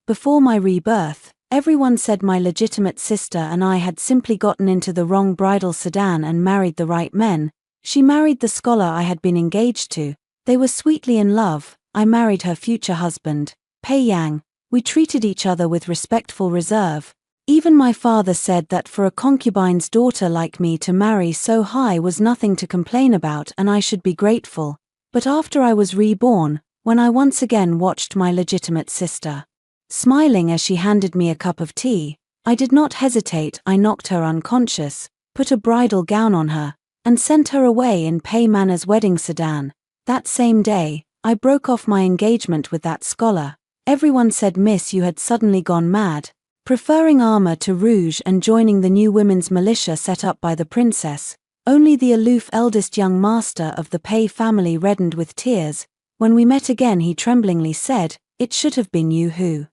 Before my rebirth, everyone said my legitimate sister and I had simply gotten into the wrong bridal sedan and married the right men. She married the scholar I had been engaged to. They were sweetly in love. I married her future husband, Pei Yang. We treated each other with respectful reserve. Even my father said that for a concubine's daughter like me to marry so high was nothing to complain about and I should be grateful. But after I was reborn, when I once again watched my legitimate sister smiling as she handed me a cup of tea, I did not hesitate. I knocked her unconscious, put a bridal gown on her, and sent her away in Pei Man's wedding sedan. That same day, I broke off my engagement with that scholar. Everyone said, "Miss, you had suddenly gone mad, preferring armor to rouge and joining the new women's militia set up by the princess." Only the aloof eldest young master of the Pei family reddened with tears. When we met again he tremblingly said, "It should have been you who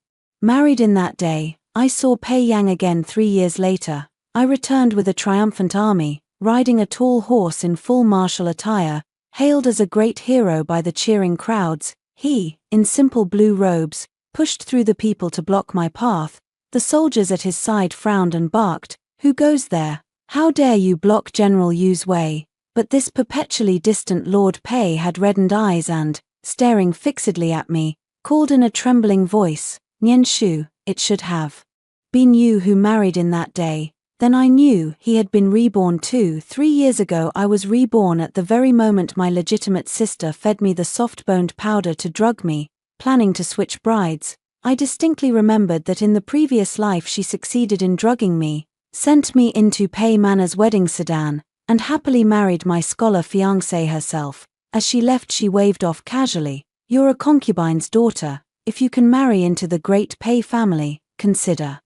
married in that day." I saw Pei Yang again 3 years later. I returned with a triumphant army, riding a tall horse in full martial attire, hailed as a great hero by the cheering crowds. He, in simple blue robes, pushed through the people to block my path. The soldiers at his side frowned and barked, "Who goes there? How dare you block General Yu's way?" But this perpetually distant Lord Pei had reddened eyes and, staring fixedly at me, called in a trembling voice, "Nian Shu, it should have been you who married in that day." Then I knew he had been reborn too. 3 years ago I was reborn at the very moment my legitimate sister fed me the soft-boned powder to drug me, planning to switch brides. I distinctly remembered that in the previous life she succeeded in drugging me, sent me into Pei Man's wedding sedan, and happily married my scholar fiancé herself. As she left she waved off casually, "You're a concubine's daughter. If you can marry into the great Pei family, consider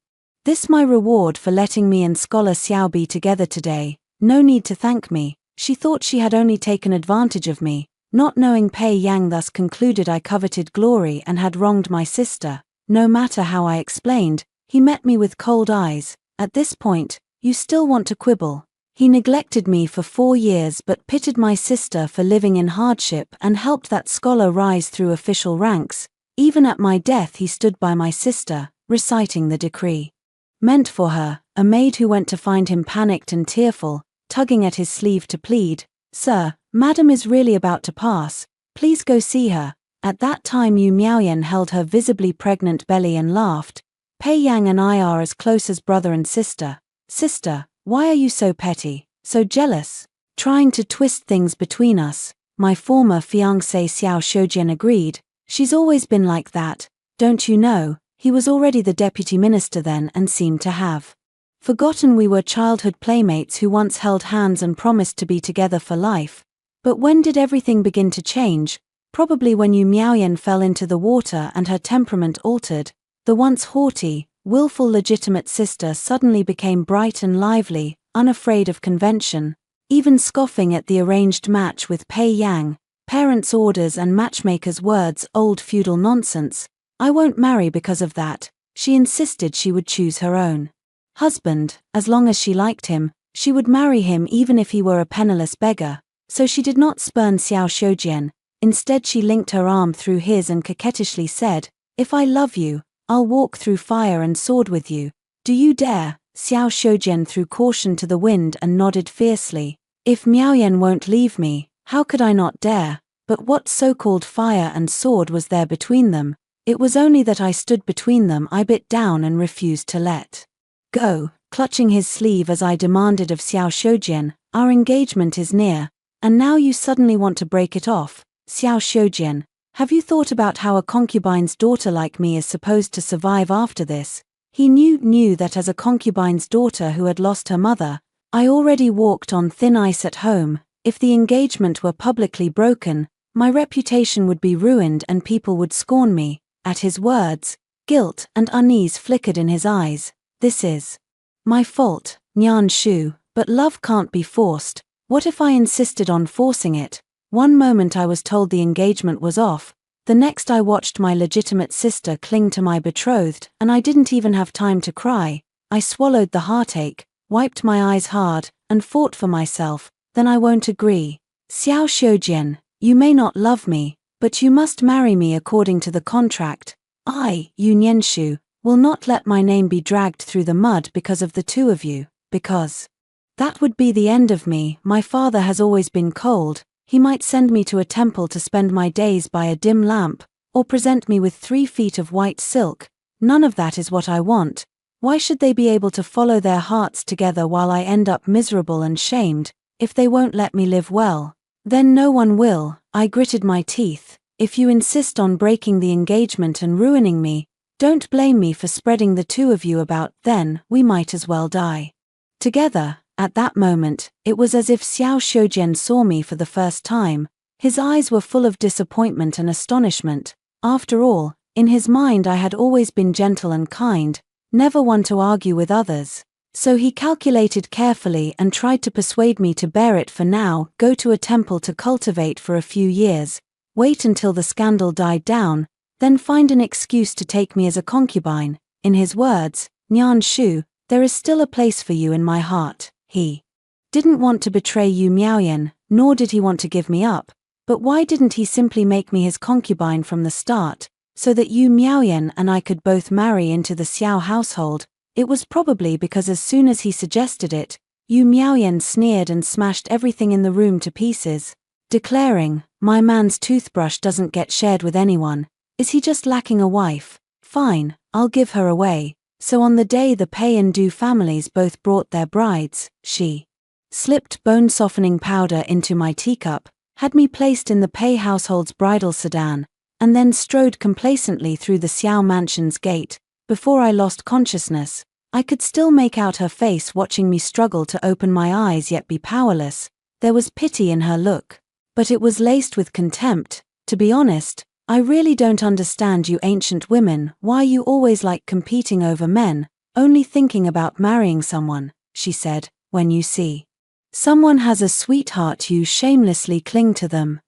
this my reward for letting me and scholar Xiao be together today. No need to thank me." She thought she had only taken advantage of me, not knowing Pei Yang thus concluded I coveted glory and had wronged my sister. No matter how I explained, he met me with cold eyes. "At this point, you still want to quibble?" He neglected me for 4 years but pitied my sister for living in hardship and helped that scholar rise through official ranks. Even at my death he stood by my sister, reciting the decree meant for her. A maid who went to find him panicked and tearful, tugging at his sleeve to plead, "Sir, Madam is really about to pass. Please go see her." At that time Yu Miaoyan held her visibly pregnant belly and laughed. "Pei Yang and I are as close as brother and sister." "Sister, why are you so petty, so jealous? Trying to twist things between us?" My former fiancé Xiao Shoujian agreed. "She's always been like that, don't you know?" He was already the deputy minister then and seemed to have forgotten we were childhood playmates who once held hands and promised to be together for life. But when did everything begin to change? Probably when Yu Miaoyan fell into the water and her temperament altered. The once haughty, willful legitimate sister suddenly became bright and lively, unafraid of convention, even scoffing at the arranged match with Pei Yang. Parents' orders and matchmakers' words, old feudal nonsense. I won't marry because of that. She insisted she would choose her own husband. As long as she liked him, she would marry him even if he were a penniless beggar. So she did not spurn Xiao Shoujian. Instead she linked her arm through his and coquettishly said, "If I love you, I'll walk through fire and sword with you. Do you dare?" Xiao Shoujian threw caution to the wind and nodded fiercely. "If Miaoyan won't leave me, how could I not dare?" But what so-called fire and sword was there between them? It was only that I stood between them. I bit down and refused to let go, clutching his sleeve as I demanded of Xiao Shoujian, "Our engagement is near, and now you suddenly want to break it off. Xiao Shoujian, have you thought about how a concubine's daughter like me is supposed to survive after this?" He knew that as a concubine's daughter who had lost her mother, I already walked on thin ice at home. If the engagement were publicly broken, my reputation would be ruined and people would scorn me. At his words, guilt and unease flickered in his eyes. "This is my fault, Nian Shu, but love can't be forced. What if I insisted on forcing it?" One moment I was told the engagement was off, the next I watched my legitimate sister cling to my betrothed, and I didn't even have time to cry. I swallowed the heartache, wiped my eyes hard, and fought for myself. "Then I won't agree. Xiao Shoujian, you may not love me, but you must marry me according to the contract." I, Yu Nianshu, will not let my name be dragged through the mud because of the two of you, because that would be the end of me. My father has always been cold. He might send me to a temple to spend my days by a dim lamp, or present me with 3 feet of white silk. None of that is what I want. Why should they be able to follow their hearts together while I end up miserable and shamed? If they won't let me live well, then no one will. I gritted my teeth. If you insist on breaking the engagement and ruining me, don't blame me for spreading the two of you about. Then we might as well die together. At that moment, it was as if Xiao Shoujian saw me for the first time. His eyes were full of disappointment and astonishment. After all, in his mind I had always been gentle and kind, never one to argue with others. So he calculated carefully and tried to persuade me to bear it for now, go to a temple to cultivate for a few years, wait until the scandal died down, then find an excuse to take me as a concubine. In his words, Nian Shu, there is still a place for you in my heart. He didn't want to betray Yu Miaoyan, nor did he want to give me up, but why didn't he simply make me his concubine from the start, so that Yu Miaoyan and I could both marry into the Xiao household? It was probably because as soon as he suggested it, Yu Miaoyan sneered and smashed everything in the room to pieces, declaring, "My man's toothbrush doesn't get shared with anyone. Is he just lacking a wife? Fine, I'll give her away." So on the day the Pei and Du families both brought their brides, she slipped bone-softening powder into my teacup, had me placed in the Pei household's bridal sedan, and then strode complacently through the Xiao mansion's gate. Before I lost consciousness, I could still make out her face watching me struggle to open my eyes yet be powerless. There was pity in her look, but it was laced with contempt. To be honest, I really don't understand you ancient women, why you always like competing over men, only thinking about marrying someone, she said. When you see someone has a sweetheart you shamelessly cling to them.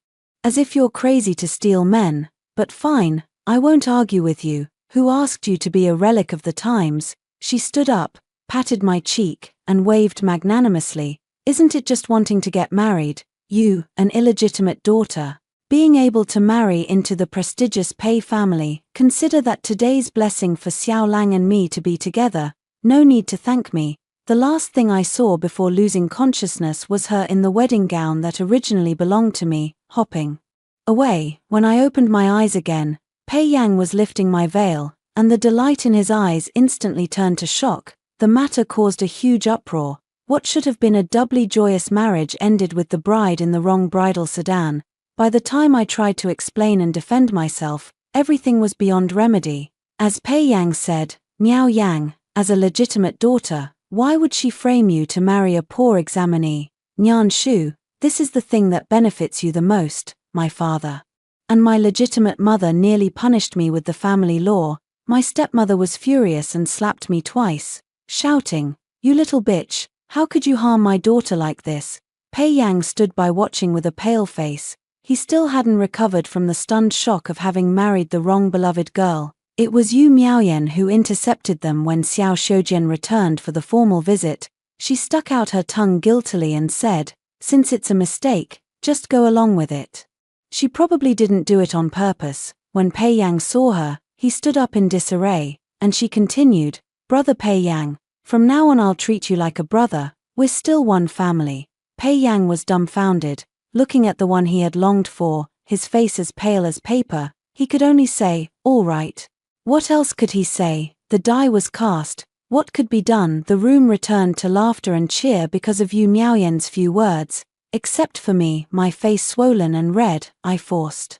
As if you're crazy to steal men. But fine, I won't argue with you. Who asked you to be a relic of the times? She stood up, patted my cheek, and waved magnanimously. Isn't it just wanting to get married? You, an illegitimate daughter, being able to marry into the prestigious Pei family. Consider that today's blessing for Xiao Lang and me to be together. No need to thank me. The last thing I saw before losing consciousness was her in the wedding gown that originally belonged to me, hopping away. When I opened my eyes again, Pei Yang was lifting my veil, and the delight in his eyes instantly turned to shock. The matter caused a huge uproar. What should have been a doubly joyous marriage ended with the bride in the wrong bridal sedan. By the time I tried to explain and defend myself, everything was beyond remedy. As Pei Yang said, "Miao Yang, as a legitimate daughter, why would she frame you to marry a poor examinee? Nian Shu, this is the thing that benefits you the most, my father. And my legitimate mother nearly punished me with the family law." My stepmother was furious and slapped me twice, shouting, "You little bitch, how could you harm my daughter like this?" Pei Yang stood by watching with a pale face. He still hadn't recovered from the stunned shock of having married the wrong beloved girl. It was Yu Miaoyan who intercepted them when Xiao Shoujian returned for the formal visit. She stuck out her tongue guiltily and said, "Since it's a mistake, just go along with it." She probably didn't do it on purpose. When Pei Yang saw her, he stood up in disarray, and she continued, "Brother Pei Yang, from now on I'll treat you like a brother. We're still one family." Pei Yang was dumbfounded, looking at the one he had longed for, his face as pale as paper. He could only say, "All right." What else could he say? The die was cast. What could be done? The room returned to laughter and cheer because of Yu Miaoyan's few words. Except for me, my face swollen and red, I forced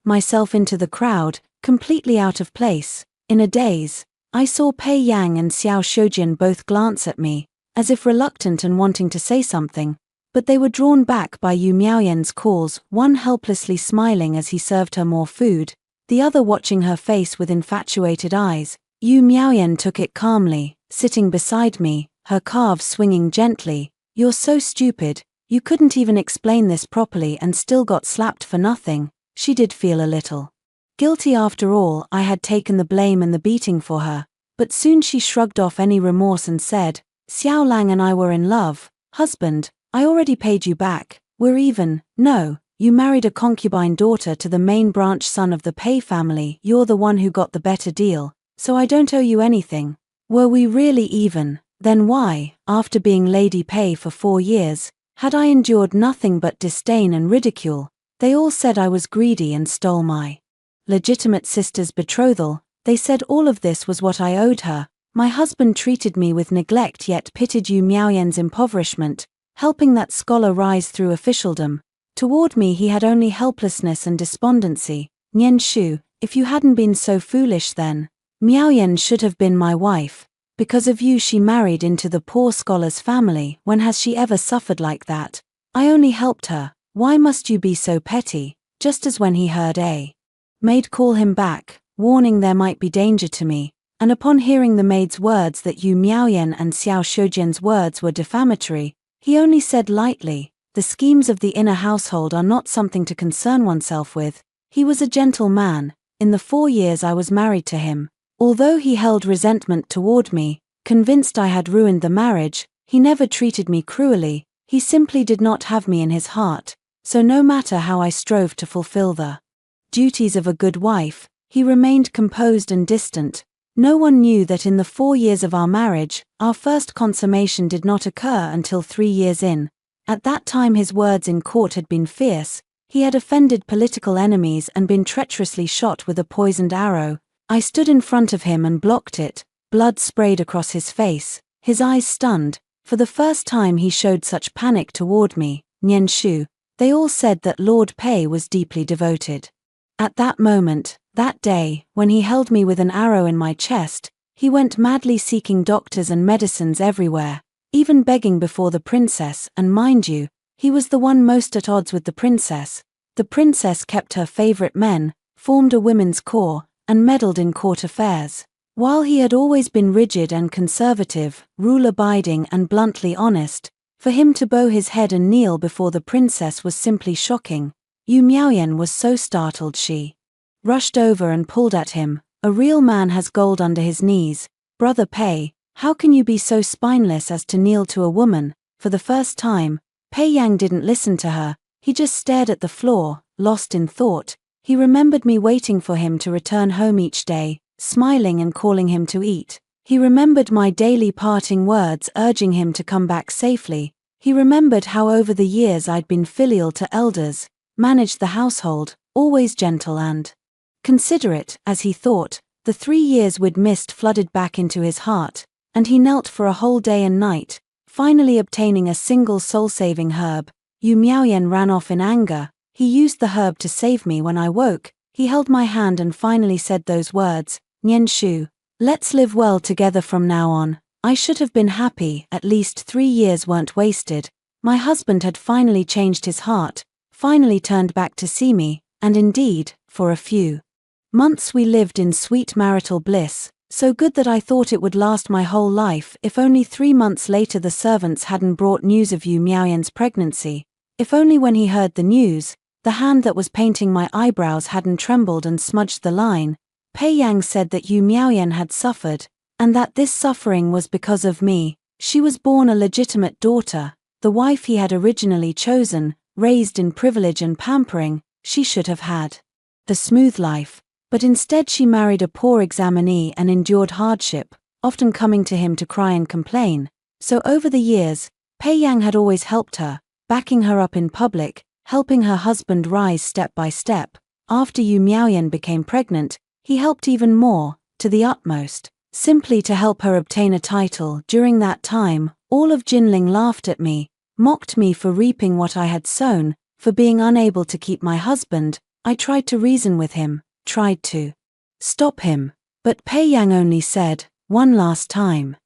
myself into the crowd, completely out of place. In a daze, I saw Pei Yang and Xiao Shoujian both glance at me, as if reluctant and wanting to say something, but they were drawn back by Yu Miaoyan's calls, one helplessly smiling as he served her more food, the other watching her face with infatuated eyes. Yu Miaoyan took it calmly, sitting beside me, her calves swinging gently. "You're so stupid, you couldn't even explain this properly and still got slapped for nothing." She did feel a little guilty after all. I had taken the blame and the beating for her, but soon she shrugged off any remorse and said, "Xiao Lang and I were in love, husband, I already paid you back, we're even." "No, You married a concubine daughter to the main branch son of the Pei family. You're the one who got the better deal, so I don't owe you anything. Were we really even? Then why, after being Lady Pei for 4 years, had I endured nothing but disdain and ridicule? They all said I was greedy and stole my legitimate sister's betrothal. They said all of this was what I owed her. My husband treated me with neglect yet pitied Yu Miaoyan's impoverishment, helping that scholar rise through officialdom. Toward me he had only helplessness and despondency. Nian Shu, if you hadn't been so foolish then, Miaoyan should have been my wife. Because of you she married into the poor scholar's family. When has she ever suffered like that? I only helped her. Why must you be so petty? Just as when he heard a maid call him back, warning there might be danger to me, and upon hearing the maid's words that Yu Miaoyan and Xiao Shoujian's words were defamatory, he only said lightly, the schemes of the inner household are not something to concern oneself with. He was a gentle man. In the 4 years I was married to him, although he held resentment toward me, convinced I had ruined the marriage, he never treated me cruelly. He simply did not have me in his heart, so no matter how I strove to fulfill the duties of a good wife, he remained composed and distant. No one knew that in the 4 years of our marriage, our first consummation did not occur until 3 years in. At that time his words in court had been fierce. He had offended political enemies and been treacherously shot with a poisoned arrow. I stood in front of him and blocked it. Blood sprayed across his face, his eyes stunned. For the first time he showed such panic toward me. Nian Shu, they all said that Lord Pei was deeply devoted. At that moment, that day, when he held me with an arrow in my chest, he went madly seeking doctors and medicines everywhere, even begging before the princess, and mind you, he was the one most at odds with the princess. The princess kept her favorite men, formed a women's corps, and meddled in court affairs. While he had always been rigid and conservative, rule-abiding and bluntly honest, for him to bow his head and kneel before the princess was simply shocking. Yu Miaoyan was so startled she rushed over and pulled at him. A real man has gold under his knees. Brother Pei, how can you be so spineless as to kneel to a woman? For the first time, Pei Yang didn't listen to her. He just stared at the floor, lost in thought. He remembered me waiting for him to return home each day, smiling and calling him to eat. He remembered my daily parting words urging him to come back safely. He remembered how over the years I'd been filial to elders, managed the household, always gentle and considerate. As he thought, the 3 years we'd missed flooded back into his heart, and he knelt for a whole day and night, finally obtaining a single soul-saving herb. Yu Miaoyan ran off in anger. He used the herb to save me. When I woke, he held my hand and finally said those words, Nian Shu, let's live well together from now on. I should have been happy. At least 3 years weren't wasted. My husband had finally changed his heart, finally turned back to see me, and indeed, for a few months we lived in sweet marital bliss, so good that I thought it would last my whole life. If only 3 months later the servants hadn't brought news of Yu Miaoyan's pregnancy. If only when he heard the news, the hand that was painting my eyebrows hadn't trembled and smudged the line. Pei Yang said that Yu Miaoyan had suffered, and that this suffering was because of me. She was born a legitimate daughter, the wife he had originally chosen, raised in privilege and pampering. She should have had the smooth life, but instead she married a poor examinee and endured hardship, often coming to him to cry and complain. So over the years, Pei Yang had always helped her, backing her up in public, helping her husband rise step by step. After Yu Miaoyan became pregnant, he helped even more, to the utmost, simply to help her obtain a title. During that time, all of Jinling laughed at me, mocked me for reaping what I had sown, for being unable to keep my husband. I tried to reason with him, tried to stop him, but Pei Yang only said, one last time.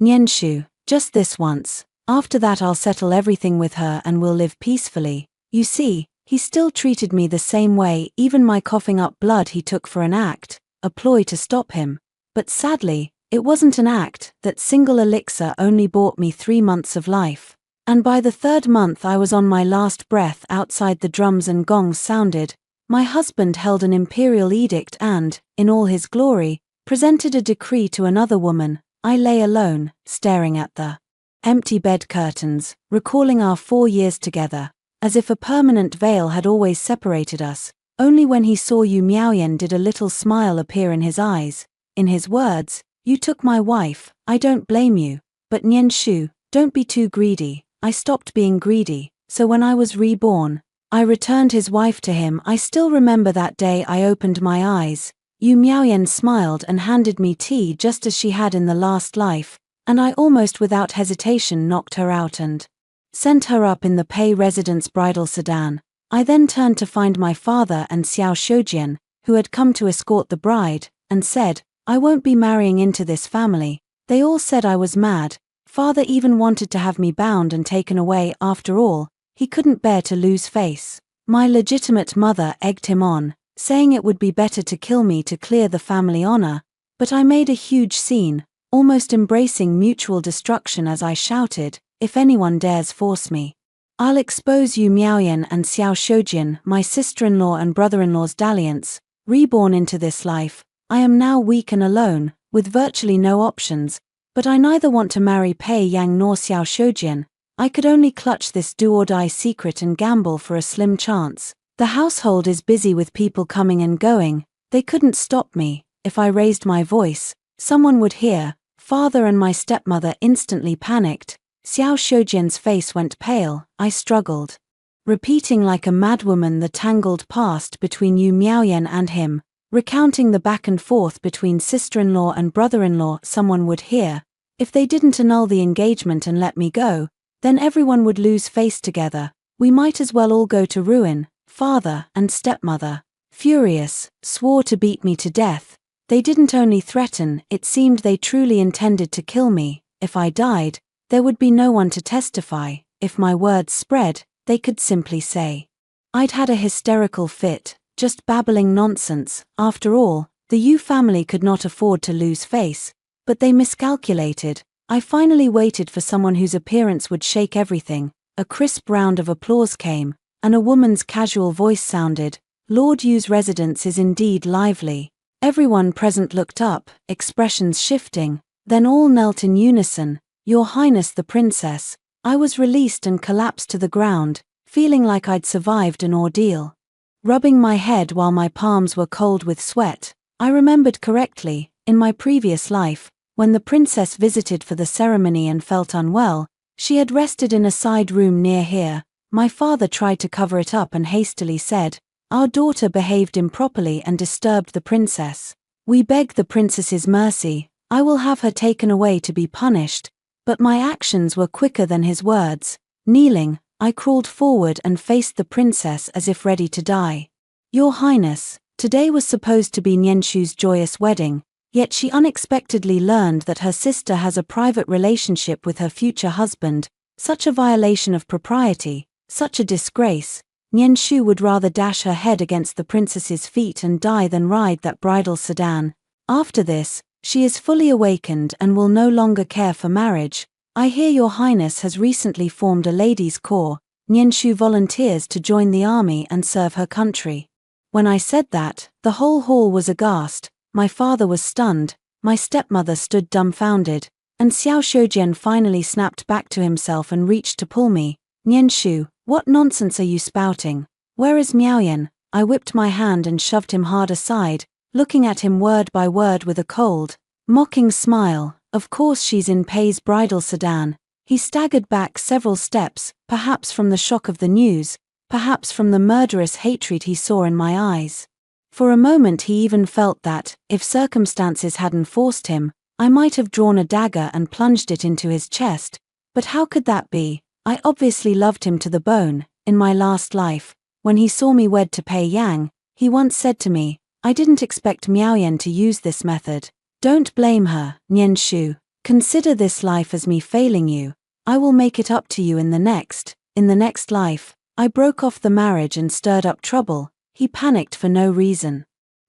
Nian Shu, just this once. After that I'll settle everything with her and we'll live peacefully. You see, he still treated me the same way. Even my coughing up blood he took for an act, a ploy to stop him. But sadly, it wasn't an act. That single elixir only bought me 3 months of life. And by the 3rd month I was on my last breath. Outside the drums and gongs sounded. My husband held an imperial edict and, in all his glory, presented a decree to another woman. I lay alone, staring at the empty bed curtains, recalling our 4 years together. as if a permanent veil had always separated us. Only when he saw Yu Miaoyan did a little smile appear in his eyes. In his words, "You took my wife, I don't blame you. But Nian Shu, don't be too greedy." I stopped being greedy, so when I was reborn, I returned his wife to him. I still remember that day I opened my eyes. Yu Miaoyan smiled and handed me tea just as she had in the last life, and I almost without hesitation knocked her out and sent her up in the Pei residence bridal sedan. I then turned to find my father and Xiao Shoujian, who had come to escort the bride, and said, "I won't be marrying into this family." They all said I was mad. Father even wanted to have me bound and taken away. After all, he couldn't bear to lose face. My legitimate mother egged him on, saying it would be better to kill me to clear the family honor, but I made a huge scene, almost embracing mutual destruction as I shouted, "If anyone dares force me, I'll expose Yu Miaoyan and Xiao Shoujian." My sister-in-law and brother-in-law's dalliance. Reborn into this life, I am now weak and alone, with virtually no options, but I neither want to marry Pei Yang nor Xiao Shoujian. I could only clutch this do-or-die secret and gamble for a slim chance. The household is busy with people coming and going. They couldn't stop me. If I raised my voice, someone would hear. Father and my stepmother instantly panicked. Xiao Shoujian's face went pale. I struggled, repeating like a madwoman the tangled past between Yu Miaoyan and him, recounting the back and forth between sister-in-law and brother-in-law. Someone would hear. If they didn't annul the engagement and let me go, then everyone would lose face together. We might as well all go to ruin. Father and stepmother, furious, swore to beat me to death. They didn't only threaten, it seemed they truly intended to kill me. If I died, there would be no one to testify. If my words spread, they could simply say I'd had a hysterical fit, just babbling nonsense. After all, the Yu family could not afford to lose face, but they miscalculated. I finally waited for someone whose appearance would shake everything. A crisp round of applause came, and a woman's casual voice sounded, "Lord Yu's residence is indeed lively." Everyone present looked up, expressions shifting, then all knelt in unison. "Your Highness the Princess." I was released and collapsed to the ground, feeling like I'd survived an ordeal. Rubbing my head while my palms were cold with sweat, I remembered correctly, in my previous life, when the princess visited for the ceremony and felt unwell, she had rested in a side room near here. My father tried to cover it up and hastily said, "Our daughter behaved improperly and disturbed the princess. We beg the princess's mercy. I will have her taken away to be punished." But my actions were quicker than his words. Kneeling, I crawled forward and faced the princess as if ready to die. "Your Highness, today was supposed to be Nianshu's joyous wedding, yet she unexpectedly learned that her sister has a private relationship with her future husband. Such a violation of propriety, such a disgrace. Nianshu would rather dash her head against the princess's feet and die than ride that bridal sedan. After this, she is fully awakened and will no longer care for marriage. I hear your Highness has recently formed a ladies' corps. Nianshu volunteers to join the army and serve her country." When I said that, the whole hall was aghast. My father was stunned, my stepmother stood dumbfounded, and Xiao Shoujian finally snapped back to himself and reached to pull me. "Nianshu, what nonsense are you spouting? Where is Miaoyan?" I whipped my hand and shoved him hard aside, looking at him word by word with a cold, mocking smile. "Of course she's in Pei's bridal sedan." He staggered back several steps, perhaps from the shock of the news, perhaps from the murderous hatred he saw in my eyes. For a moment he even felt that, if circumstances hadn't forced him, I might have drawn a dagger and plunged it into his chest. But how could that be? I obviously loved him to the bone. In my last life, when he saw me wed to Pei Yang, he once said to me, "I didn't expect Miaoyan to use this method." Don't blame her, Nianshu. Consider this life as me failing you. I will make it up to you in the next. In the next life, I broke off the marriage and stirred up trouble. He panicked for no reason.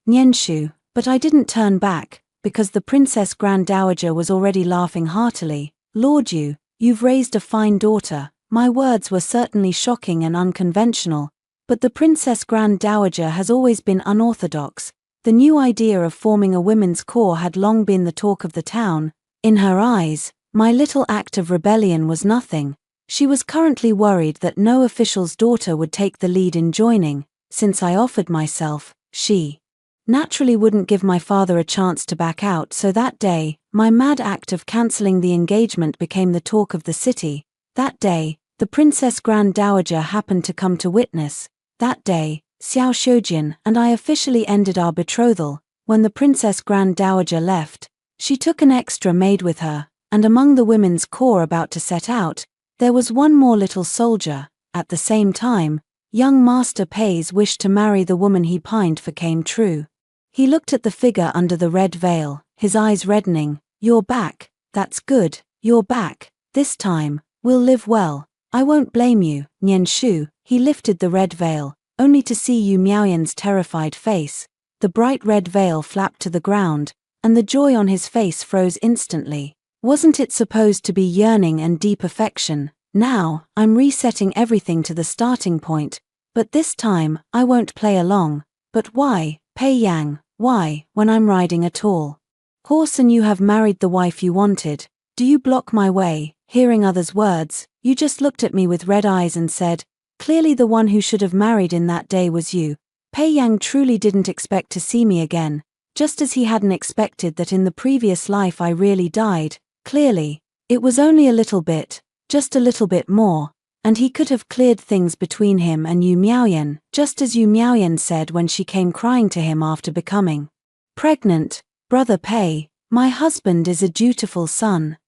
Nianshu, but I didn't turn back, because the Princess Grand Dowager was already laughing heartily. "Lord Yu, you've raised a fine daughter." My words were certainly shocking and unconventional, but the Princess Grand Dowager has always been unorthodox. The new idea of forming a women's corps had long been the talk of the town. In her eyes, my little act of rebellion was nothing. She was currently worried that no official's daughter would take the lead in joining. Since I offered myself, she naturally wouldn't give my father a chance to back out, so that day, my mad act of cancelling the engagement became the talk of the city. That day, the Princess Grand Dowager happened to come to witness. That day, Xiao Shoujin and I officially ended our betrothal. When the Princess Grand Dowager left, she took an extra maid with her, and among the women's corps about to set out, there was one more little soldier. At the same time, young Master Pei's wish to marry the woman he pined for came true. He looked at the figure under the red veil, his eyes reddening. "You're back, that's good, you're back, this time, we'll live well, I won't blame you, Nian Shu." He lifted the red veil, only to see Yu Miaoyan's terrified face. The bright red veil flapped to the ground, and the joy on his face froze instantly. Wasn't it supposed to be yearning and deep affection? "Now, I'm resetting everything to the starting point, but this time, I won't play along." "But why, Pei Yang, why, when I'm riding a tall horse and you have married the wife you wanted, do you block my way?" Hearing others' words, Yu just looked at me with red eyes and said, "Clearly the one who should have married in that day was you." Pei Yang truly didn't expect to see me again, just as he hadn't expected that in the previous life I really died. Clearly, it was only a little bit, just a little bit more, and he could have cleared things between him and Yu Miaoyan, just as Yu Miaoyan said when she came crying to him after becoming pregnant. "Brother Pei, my husband is a dutiful son.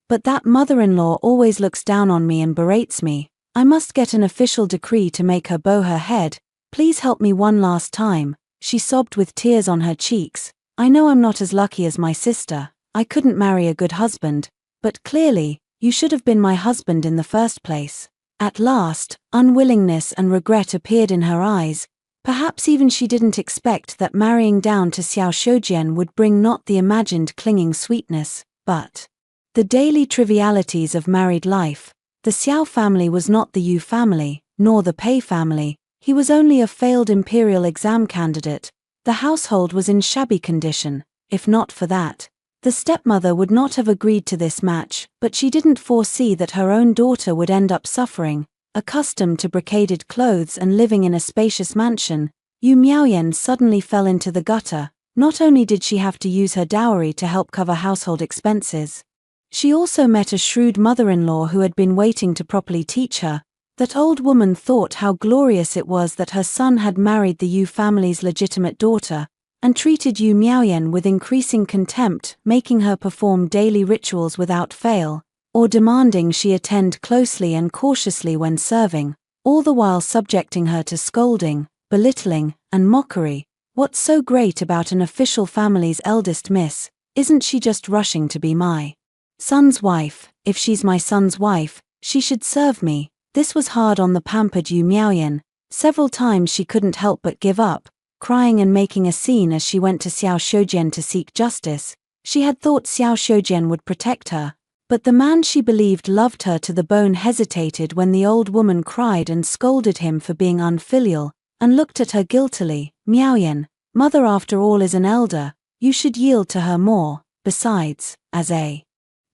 But that mother-in-law always looks down on me and berates me. I must get an official decree to make her bow her head. Please help me one last time." She sobbed with tears on her cheeks. "I know I'm not as lucky as my sister. I couldn't marry a good husband, but clearly, you should have been my husband in the first place." At last, unwillingness and regret appeared in her eyes. Perhaps even she didn't expect that marrying down to Xiao Shoujian would bring not the imagined clinging sweetness, but the daily trivialities of married life. The Xiao family was not the Yu family, nor the Pei family. He was only a failed imperial exam candidate. The household was in shabby condition. If not for that, the stepmother would not have agreed to this match, but she didn't foresee that her own daughter would end up suffering. Accustomed to brocaded clothes and living in a spacious mansion, Yu Miaoyan suddenly fell into the gutter. Not only did she have to use her dowry to help cover household expenses, she also met a shrewd mother-in-law who had been waiting to properly teach her. That old woman thought how glorious it was that her son had married the Yu family's legitimate daughter, and treated Yu Miaoyan with increasing contempt, making her perform daily rituals without fail, or demanding she attend closely and cautiously when serving, all the while subjecting her to scolding, belittling, and mockery. What's so great about an official family's eldest miss? Isn't she just rushing to be my son's wife? If she's my son's wife, she should serve me. This was hard on the pampered Yu Miaoyan. Several times she couldn't help but give up, crying and making a scene as she went to Xiao Shoujian to seek justice. She had thought Xiao Shoujian would protect her, but the man she believed loved her to the bone hesitated when the old woman cried and scolded him for being unfilial, and looked at her guiltily. "Miaoyan, mother after all is an elder, you should yield to her more. Besides, as a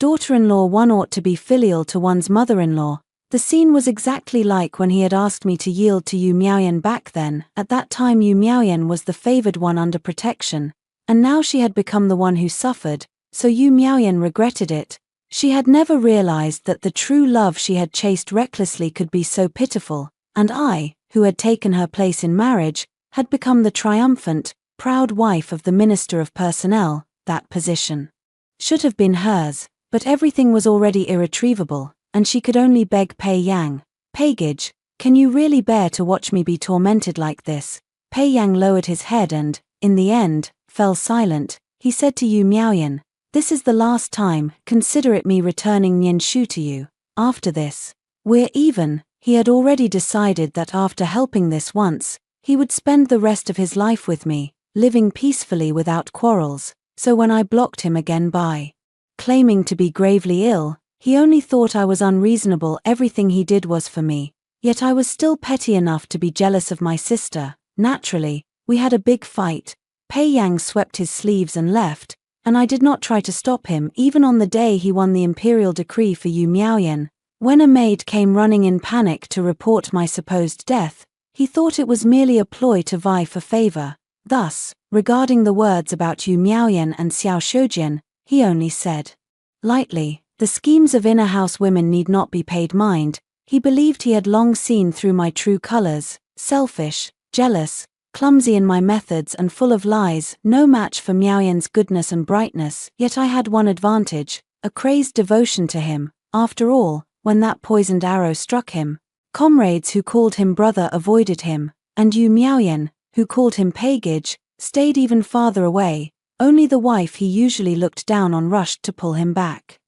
daughter-in-law one ought to be filial to one's mother-in-law." The scene was exactly like when he had asked me to yield to Yu Miaoyan back then. At that time Yu Miaoyan was the favored one under protection, and now she had become the one who suffered, so Yu Miaoyan regretted it. She had never realized that the true love she had chased recklessly could be so pitiful, and I, who had taken her place in marriage, had become the triumphant, proud wife of the Minister of Personnel. That position should have been hers, but everything was already irretrievable, and she could only beg Pei Yang. "Peigage, can you really bear to watch me be tormented like this?" Pei Yang lowered his head and, in the end, fell silent. He said to Yu Miaoyan, "This is the last time, consider it me returning Nian Shu to you. After this, we're even." He had already decided that after helping this once, he would spend the rest of his life with me, living peacefully without quarrels. So when I blocked him again by claiming to be gravely ill, he only thought I was unreasonable. Everything he did was for me, yet I was still petty enough to be jealous of my sister. Naturally, we had a big fight. Pei Yang swept his sleeves and left, and I did not try to stop him even on the day he won the imperial decree for Yu Miaoyan. When a maid came running in panic to report my supposed death, he thought it was merely a ploy to vie for favor. Thus, regarding the words about Yu Miaoyan and Xiao Shoujian, he only said lightly, "The schemes of inner house women need not be paid mind." He believed he had long seen through my true colors: selfish, jealous, clumsy in my methods and full of lies, no match for Miaoyan's goodness and brightness. Yet I had one advantage, a crazed devotion to him. After all, when that poisoned arrow struck him, comrades who called him brother avoided him, and Yu Miaoyan, who called him pagage, stayed even farther away. Only the wife he usually looked down on rushed to pull him back.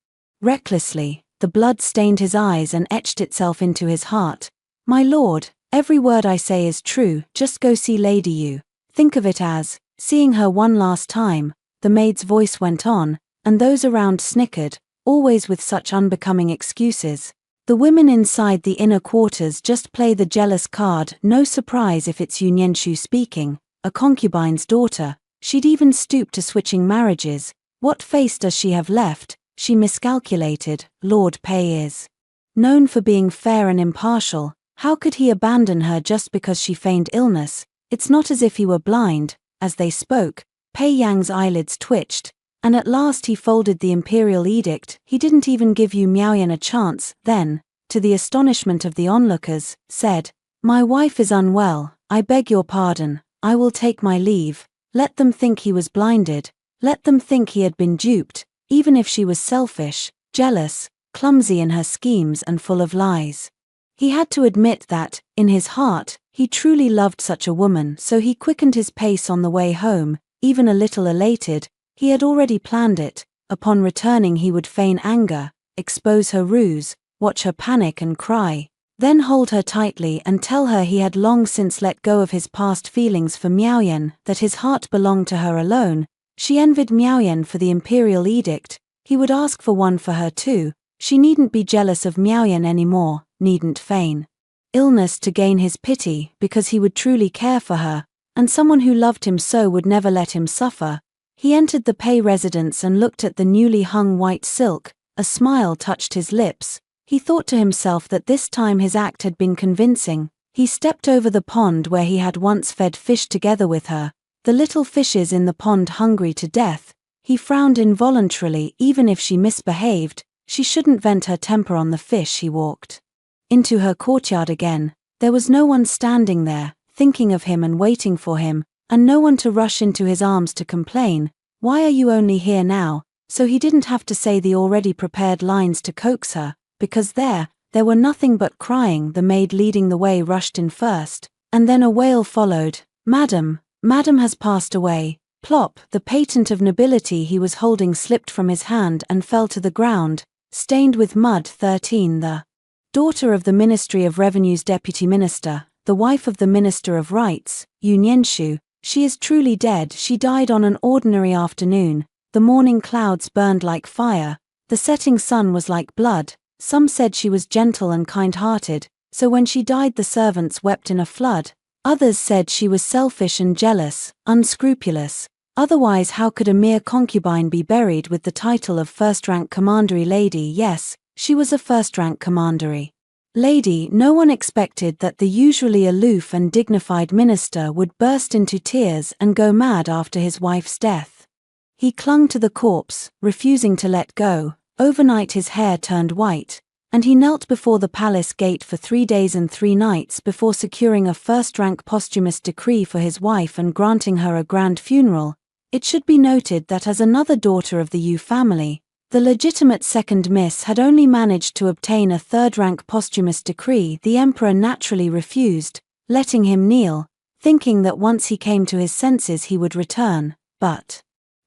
Recklessly, the blood stained his eyes and etched itself into his heart. "My lord, every word I say is true, just go see Lady Yu. Think of it as seeing her one last time," the maid's voice went on, and those around snickered, always with such unbecoming excuses. The women inside the inner quarters just play the jealous card. No surprise if it's Yu Nianshu speaking, a concubine's daughter. She'd even stoop to switching marriages. What face does she have left? She miscalculated. Lord Pei is known for being fair and impartial. How could he abandon her just because she feigned illness? It's not as if he were blind. As they spoke, Pei Yang's eyelids twitched, and at last he folded the imperial edict. He didn't even give Yu Miaoyan a chance, then, to the astonishment of the onlookers, said, "My wife is unwell, I beg your pardon, I will take my leave." Let them think he was blinded. Let them think he had been duped, even if she was selfish, jealous, clumsy in her schemes and full of lies. He had to admit that, in his heart, he truly loved such a woman, so he quickened his pace on the way home, even a little elated. He had already planned it. Upon returning he would feign anger, expose her ruse, watch her panic and cry, then hold her tightly and tell her he had long since let go of his past feelings for Miaoyan, that his heart belonged to her alone. She envied Miaoyan for the imperial edict. He would ask for one for her too. She needn't be jealous of Miaoyan anymore, needn't feign illness to gain his pity, because he would truly care for her, and someone who loved him so would never let him suffer. He entered the Pei residence and looked at the newly hung white silk. A smile touched his lips. He thought to himself that this time his act had been convincing. He stepped over the pond where he had once fed fish together with her, the little fishes in the pond hungry to death. He frowned involuntarily. Even if she misbehaved, she shouldn't vent her temper on the fish. He walked into her courtyard again. There was no one standing there, thinking of him and waiting for him, and no one to rush into his arms to complain, "Why are you only here now?" So he didn't have to say the already prepared lines to coax her, because there were nothing but crying. The maid leading the way rushed in first, and then a wail followed. Madam has passed away." Plop, the patent of nobility he was holding slipped from his hand and fell to the ground, stained with mud. 13 The daughter of the Ministry of Revenue's deputy minister, the wife of the Minister of Rights, Yu Nianshu. She is truly dead. She died on an ordinary afternoon. The morning clouds burned like fire. The setting sun was like blood. Some said she was gentle and kind-hearted, so when she died the servants wept in a flood. Others said she was selfish and jealous, unscrupulous. Otherwise how could a mere concubine be buried with the title of first-rank commandery lady? Yes, she was a first-rank commandery lady. No one expected that the usually aloof and dignified minister would burst into tears and go mad after his wife's death. He clung to the corpse, refusing to let go. Overnight his hair turned white, and he knelt before the palace gate for 3 days and 3 nights before securing a first-rank posthumous decree for his wife and granting her a grand funeral. It should be noted that as another daughter of the Yu family, the legitimate second miss had only managed to obtain a third-rank posthumous decree. The emperor naturally refused, letting him kneel, thinking that once he came to his senses he would return, but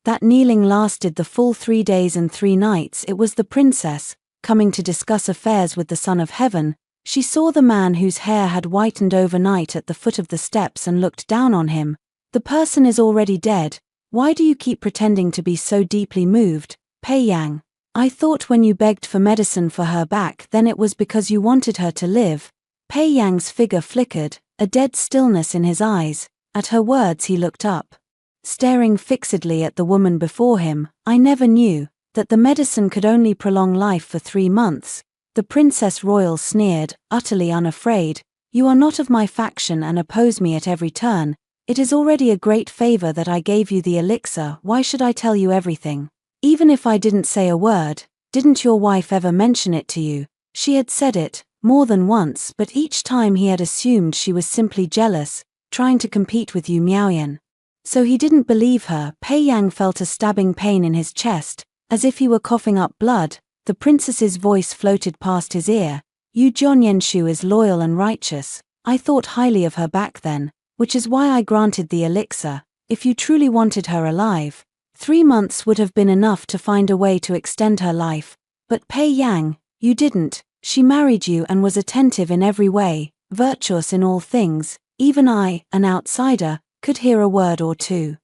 that kneeling lasted the full 3 days and 3 nights. It was the princess, coming to discuss affairs with the Son of Heaven. She saw the man whose hair had whitened overnight at the foot of the steps and looked down on him. "The person is already dead. Why do you keep pretending to be so deeply moved, Pei Yang? I thought when you begged for medicine for her back then it was because you wanted her to live." Pei Yang's figure flickered, a dead stillness in his eyes. At her words he looked up, staring fixedly at the woman before him. "I never knew that the medicine could only prolong life for 3 months. The Princess Royal sneered, utterly unafraid. "You are not of my faction and oppose me at every turn. It is already a great favor that I gave you the elixir. Why should I tell you everything? Even if I didn't say a word, didn't your wife ever mention it to you?" She had said it, more than once, but each time he had assumed she was simply jealous, trying to compete with Yu Miaoyan. So he didn't believe her. Pei Yang felt a stabbing pain in his chest, as if he were coughing up blood. The princess's voice floated past his ear. "Yu Jianyenshu is loyal and righteous. I thought highly of her back then, which is why I granted the elixir. If you truly wanted her alive, 3 months would have been enough to find a way to extend her life. But Pei Yang, you didn't. She married you and was attentive in every way, virtuous in all things. Even I, an outsider, could hear a word or two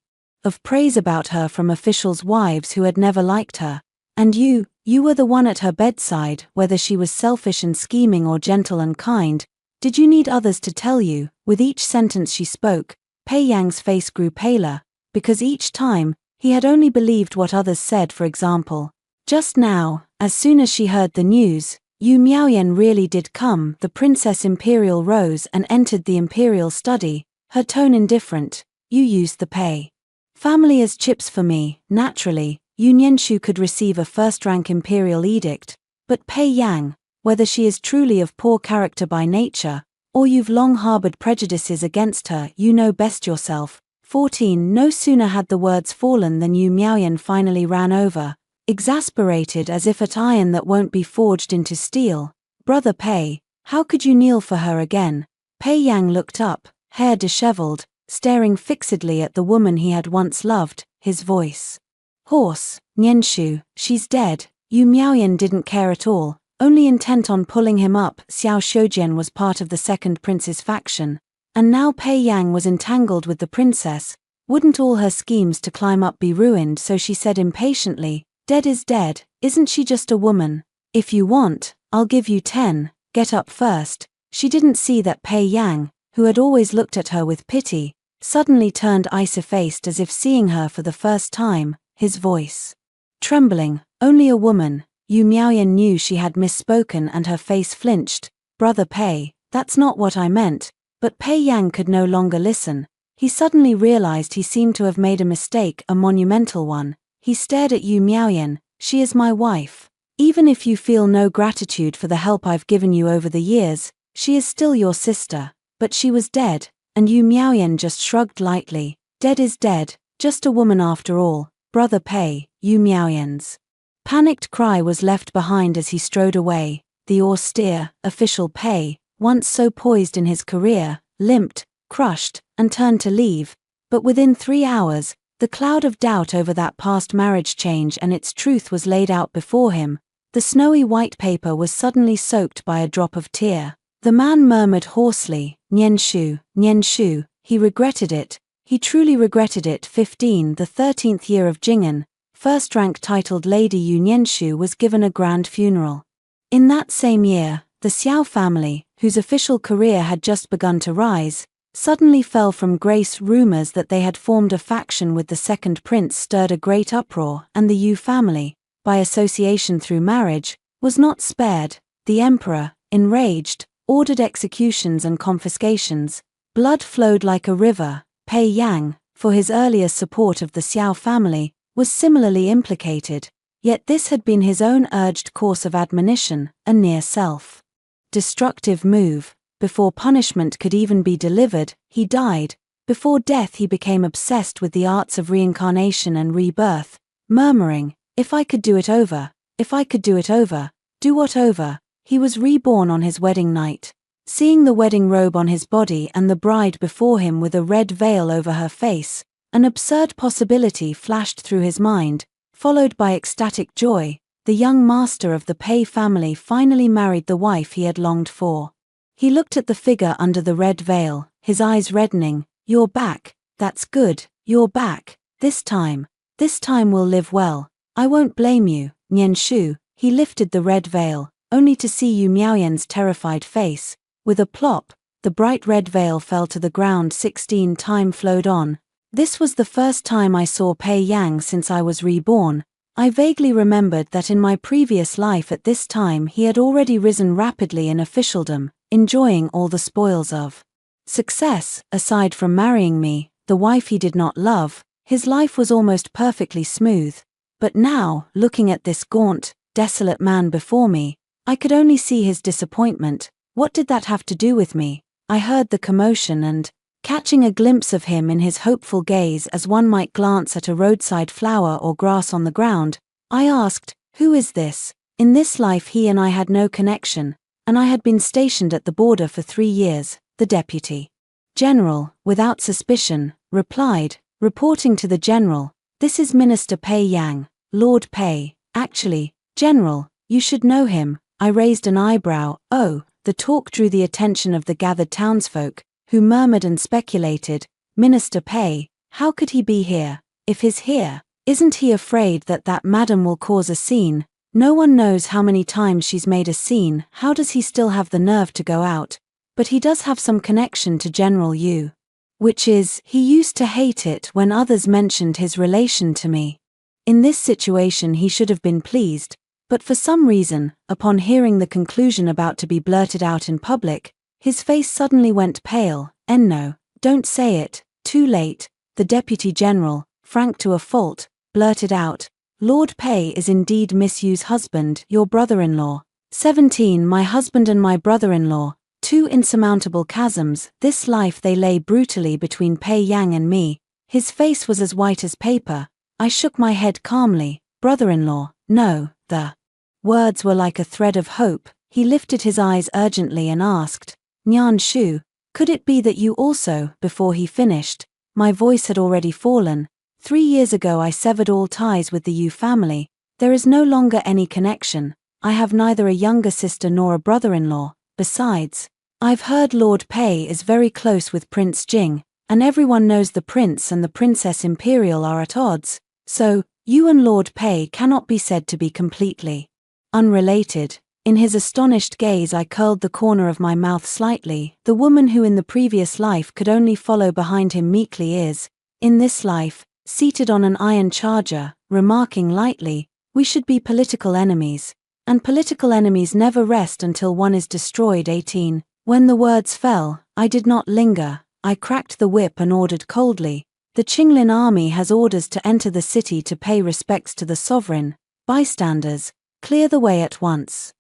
of praise about her from officials' wives who had never liked her. And you were the one at her bedside, whether she was selfish and scheming or gentle and kind. Did you need others to tell you?" With each sentence she spoke, Pei Yang's face grew paler, because each time, he had only believed what others said. For example, just now, as soon as she heard the news, Yu Miaoyan really did come. The Princess Imperial rose and entered the Imperial study, her tone indifferent. "You used the Pei family as chips for me." Naturally, Yu Nianshu could receive a first-rank Imperial edict, but Pei Yang, whether she is truly of poor character by nature, or you've long harbored prejudices against her, you know best yourself. 14 No sooner had the words fallen than Yu Miaoyan finally ran over, exasperated as if at iron that won't be forged into steel. "Brother Pei, how could you kneel for her again?" Pei Yang looked up, hair disheveled, staring fixedly at the woman he had once loved, his voice hoarse. "Nianshu, she's dead." Yu Miaoyan didn't care at all, only intent on pulling him up. Xiao Shoujian was part of the second prince's faction, and now Pei Yang was entangled with the princess. Wouldn't all her schemes to climb up be ruined? So she said impatiently, "Dead is dead, isn't she just a woman? If you want, I'll give you 10, get up first." She didn't see that Pei Yang, who had always looked at her with pity, suddenly turned icy-faced as if seeing her for the first time, his voice trembling. "Only a woman." Yu Miaoyan knew she had misspoken and her face flinched. "Brother Pei, that's not what I meant." But Pei Yang could no longer listen. He suddenly realized he seemed to have made a mistake, a monumental one. He stared at Yu Miaoyan. "She is my wife. Even if you feel no gratitude for the help I've given you over the years, she is still your sister." But she was dead, and Yu Miaoyan just shrugged lightly. "Dead is dead, just a woman after all." "Brother Pei," Yu Miaoyan's panicked cry was left behind as he strode away. The austere, official Pei, once so poised in his career, limped, crushed, and turned to leave. But within 3 hours, the cloud of doubt over that past marriage change and its truth was laid out before him. The snowy white paper was suddenly soaked by a drop of tear. The man murmured hoarsely, "Nianshu, Nianshu." He regretted it. He truly regretted it. 15 The 13th year of Jing'an, first-rank titled Lady Yu Nianshu was given a grand funeral. In that same year, the Xiao family, whose official career had just begun to rise, suddenly fell from grace. Rumors that they had formed a faction with the second prince stirred a great uproar, and the Yu family, by association through marriage, was not spared. The emperor, enraged, ordered executions and confiscations. Blood flowed like a river. Pei Yang, for his earlier support of the Xiao family, was similarly implicated, yet this had been his own urged course of admonition, a near self-destructive move. Before punishment could even be delivered, he died. Before death he became obsessed with the arts of reincarnation and rebirth, murmuring, "If I could do it over, if I could do it over." Do what over? He was reborn on his wedding night. Seeing the wedding robe on his body and the bride before him with a red veil over her face, an absurd possibility flashed through his mind, followed by ecstatic joy. The young master of the Pei family finally married the wife he had longed for. He looked at the figure under the red veil, his eyes reddening. "You're back. That's good. You're back. This time we'll live well. I won't blame you, Nianshu." He lifted the red veil, only to see Yu Miaoyan's terrified face. With a plop, the bright red veil fell to the ground. 16 Time flowed on. "This was the first time I saw Pei Yang since I was reborn. I vaguely remembered that in my previous life at this time he had already risen rapidly in officialdom, enjoying all the spoils of success. Aside from marrying me, the wife he did not love, his life was almost perfectly smooth. But now, looking at this gaunt, desolate man before me, I could only see his disappointment. What did that have to do with me? I heard the commotion and, catching a glimpse of him in his hopeful gaze as one might glance at a roadside flower or grass on the ground, I asked, "Who is this?" In this life he and I had no connection, and I had been stationed at the border for 3 years. The deputy general, without suspicion, replied, reporting to the general, "This is Minister Pei Yang, Lord Pei." "Actually, General, you should know him." I raised an eyebrow. "Oh." The talk drew the attention of the gathered townsfolk, who murmured and speculated, "Minister Pei, how could he be here? If he's here, isn't he afraid that that madam will cause a scene? No one knows how many times she's made a scene. How does he still have the nerve to go out? But he does have some connection to General Yu. Which is, he used to hate it when others mentioned his relation to me. In this situation he should have been pleased, but for some reason, upon hearing the conclusion about to be blurted out in public, his face suddenly went pale. "No, don't say it, too late." The Deputy General, frank to a fault, blurted out, "Lord Pei is indeed Miss Yu's husband, your brother-in-law." 17 My husband and my brother-in-law, two insurmountable chasms. This life they lay brutally between Pei Yang and me. His face was as white as paper. I shook my head calmly. "Brother-in-law, no." The words were like a thread of hope. He lifted his eyes urgently and asked, "Nyan Shu, could it be that you also?" Before he finished, my voice had already fallen. 3 years ago I severed all ties with the Yu family. There is no longer any connection. I have neither a younger sister nor a brother-in-law. Besides, I've heard Lord Pei is very close with Prince Jing, and everyone knows the Prince and the Princess Imperial are at odds. So, you and Lord Pei cannot be said to be completely unrelated. In his astonished gaze I curled the corner of my mouth slightly. The woman who in the previous life could only follow behind him meekly is, in this life, seated on an iron charger, remarking lightly, "We should be political enemies. And political enemies never rest until one is destroyed." 18 When the words fell, I did not linger. I cracked the whip and ordered coldly, "The Qinglin army has orders to enter the city to pay respects to the sovereign. Bystanders, clear the way at once.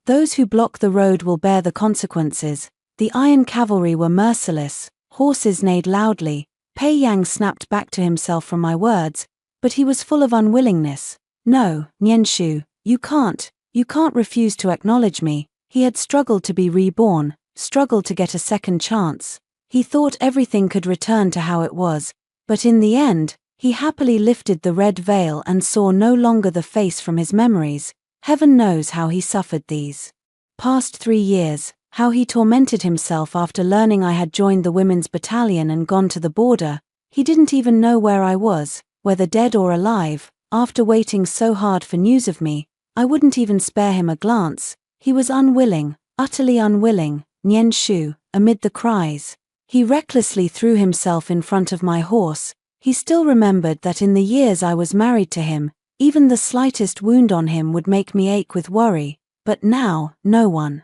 Those who block the road will bear the consequences." The iron cavalry were merciless. Horses neighed loudly. Pei Yang snapped back to himself from my words, but he was full of unwillingness. "No, Nianshu, you can't refuse to acknowledge me." He had struggled to be reborn, struggled to get a second chance. He thought everything could return to how it was, but in the end, he happily lifted the red veil and saw no longer the face from his memories. Heaven knows how he suffered these past 3 years, how he tormented himself after learning I had joined the women's battalion and gone to the border. He didn't even know where I was, whether dead or alive. After waiting so hard for news of me, I wouldn't even spare him a glance. He was unwilling, utterly unwilling. Nian Shu, amid the cries, he recklessly threw himself in front of my horse. He still remembered that in the years I was married to him, even the slightest wound on him would make me ache with worry, but now, no one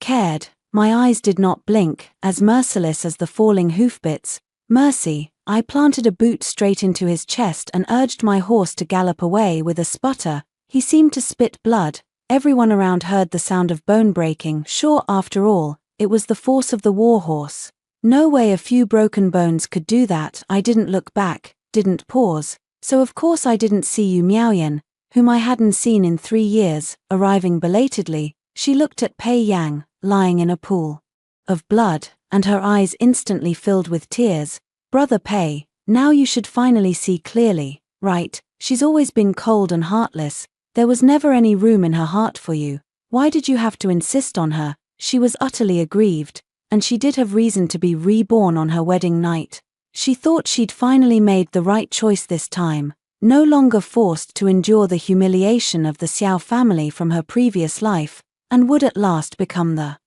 cared. My eyes did not blink, as merciless as the falling hoofbits. "Mercy." I planted a boot straight into his chest and urged my horse to gallop away with a sputter. He seemed to spit blood. Everyone around heard the sound of bone breaking. Sure, after all, it was the force of the war horse. No way a few broken bones could do that. I didn't look back, didn't pause, so of course I didn't see Yu Miaoyan, whom I hadn't seen in 3 years, arriving belatedly. She looked at Pei Yang, lying in a pool of blood, and her eyes instantly filled with tears. "Brother Pei, now you should finally see clearly, right? She's always been cold and heartless. There was never any room in her heart for you. Why did you have to insist on her?" She was utterly aggrieved, and she did have reason to be reborn on her wedding night. She thought she'd finally made the right choice this time, no longer forced to endure the humiliation of the Xiao family from her previous life, and would at last become the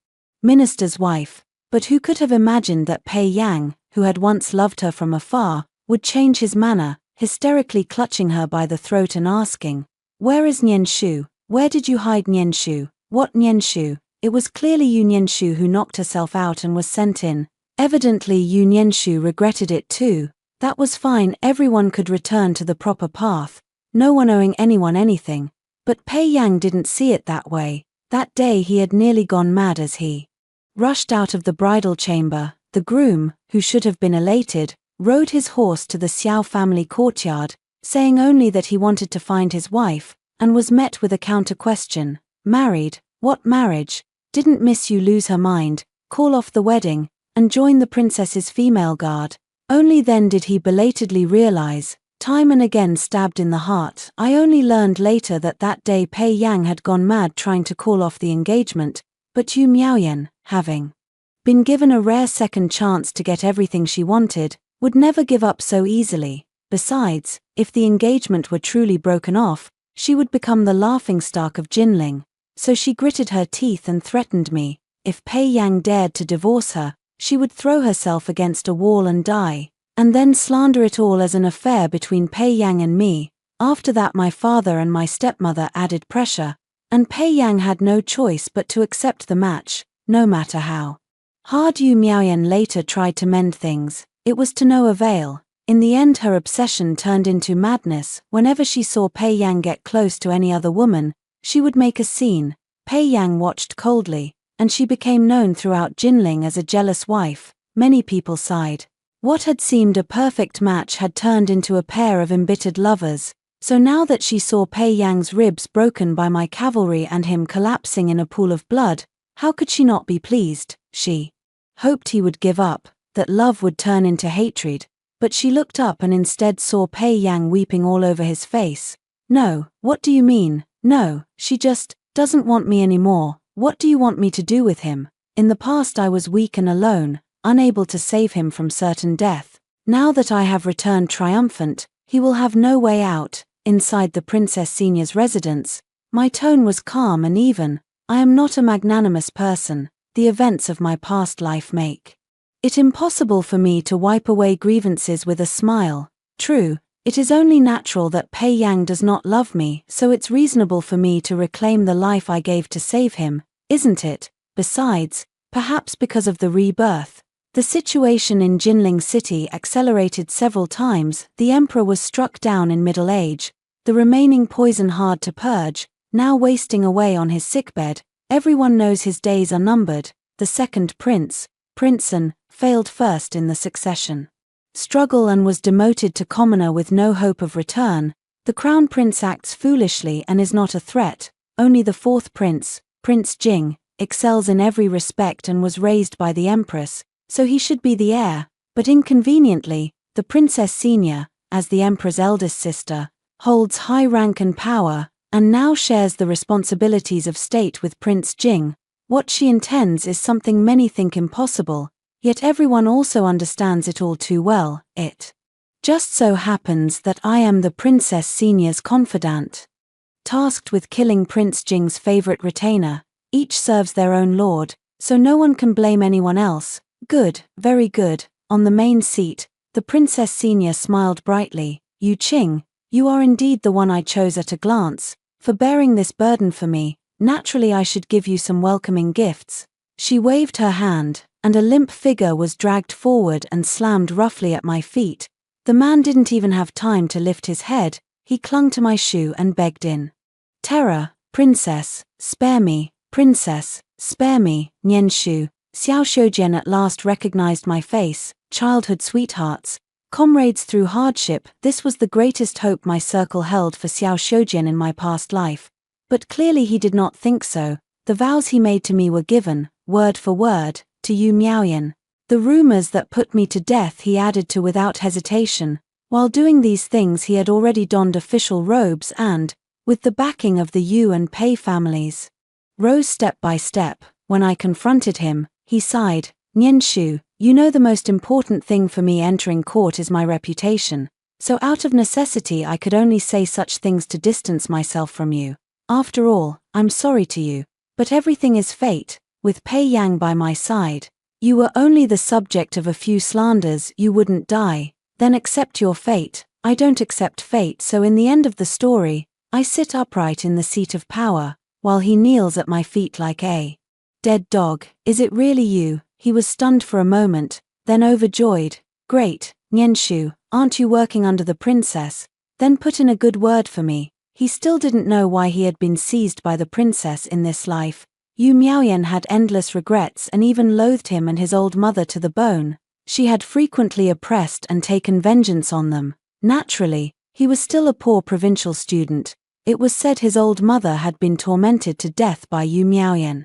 minister's wife. But who could have imagined that Pei Yang, who had once loved her from afar, would change his manner, hysterically clutching her by the throat and asking, Where is Nianshu? Where did you hide Nianshu? What Nianshu? It was clearly Yu Nianshu who knocked herself out and was sent in. Evidently Yu Nianshu regretted it too. That was fine, everyone could return to the proper path, no one owing anyone anything. But Pei Yang didn't see it that way. That day he had nearly gone mad as he rushed out of the bridal chamber. The groom, who should have been elated, rode his horse to the Xiao family courtyard, saying only that he wanted to find his wife, and was met with a counter-question. Married? What marriage? Didn't Miss Yu lose her mind, call off the wedding, and join the princess's female guard? Only then did he belatedly realize, time and again stabbed in the heart. I only learned later that that day Pei Yang had gone mad trying to call off the engagement, but Yu Miaoyan, having been given a rare second chance to get everything she wanted, would never give up so easily. Besides, if the engagement were truly broken off, she would become the laughingstock of Jinling. So she gritted her teeth and threatened me. If Pei Yang dared to divorce her, she would throw herself against a wall and die, and then slander it all as an affair between Pei Yang and me. After that my father and my stepmother added pressure, and Pei Yang had no choice but to accept the match, no matter how hard Yu Miaoyan later tried to mend things. It was to no avail. In the end her obsession turned into madness. Whenever she saw Pei Yang get close to any other woman, she would make a scene. Pei Yang watched coldly, and she became known throughout Jinling as a jealous wife. Many people sighed. What had seemed a perfect match had turned into a pair of embittered lovers. So now that she saw Pei Yang's ribs broken by my cavalry and him collapsing in a pool of blood, how could she not be pleased? She hoped he would give up, that love would turn into hatred, but she looked up and instead saw Pei Yang weeping all over his face. No, what do you mean? No, she just doesn't want me anymore. What do you want me to do with him? In the past I was weak and alone, unable to save him from certain death. Now that I have returned triumphant, he will have no way out. Inside the Princess Senior's residence, my tone was calm and even. I am not a magnanimous person. The events of my past life make it impossible for me to wipe away grievances with a smile. True, it is only natural that Pei Yang does not love me, so it's reasonable for me to reclaim the life I gave to save him, isn't it? Besides, perhaps because of the rebirth, the situation in Jinling City accelerated several times. The emperor was struck down in middle age, the remaining poison hard to purge, now wasting away on his sickbed. Everyone knows his days are numbered. The second prince, Princeton, failed first in the succession struggle and was demoted to commoner with no hope of return. The crown prince acts foolishly and is not a threat. Only the fourth prince, Prince Jing, excels in every respect and was raised by the empress, so he should be the heir. But inconveniently, the Princess Senior, as the emperor's eldest sister, holds high rank and power, and now shares the responsibilities of state with Prince Jing. What she intends is something many think impossible, yet everyone also understands it all too well. It just so happens that I am the Princess Senior's confidant, tasked with killing Prince Jing's favorite retainer. Each serves their own lord, so no one can blame anyone else. Good, very good. On the main seat, the Princess Senior smiled brightly. Yu Qing, you are indeed the one I chose at a glance. For bearing this burden for me, naturally I should give you some welcoming gifts. She waved her hand, and a limp figure was dragged forward and slammed roughly at my feet. The man didn't even have time to lift his head. He clung to my shoe and begged in terror, "Princess, spare me, princess, spare me." Nianshu, Xiao Shoujian at last recognized my face. Childhood sweethearts, comrades through hardship. This was the greatest hope my circle held for Xiao Shoujian in my past life. But clearly he did not think so. The vows he made to me were given, word for word, to Yu Miaoyan. The rumors that put me to death he added to without hesitation. While doing these things he had already donned official robes and, with the backing of the Yu and Pei families, rose step by step. When I confronted him, he sighed. "Nianshu, you know the most important thing for me entering court is my reputation, so out of necessity I could only say such things to distance myself from you. After all, I'm sorry to you, but everything is fate. With Pei Yang by my side, you were only the subject of a few slanders. You wouldn't die, then accept your fate. I don't accept fate, so in the end of the story, I sit upright in the seat of power, while he kneels at my feet like a dead dog. Is it really you? He was stunned for a moment, then overjoyed. Great, Nienshu, aren't you working under the princess? Then put in a good word for me. He still didn't know why he had been seized by the princess in this life. Yu Miaoyan had endless regrets and even loathed him and his old mother to the bone. She had frequently oppressed and taken vengeance on them. Naturally, he was still a poor provincial student. It was said his old mother had been tormented to death by Yu Miaoyan.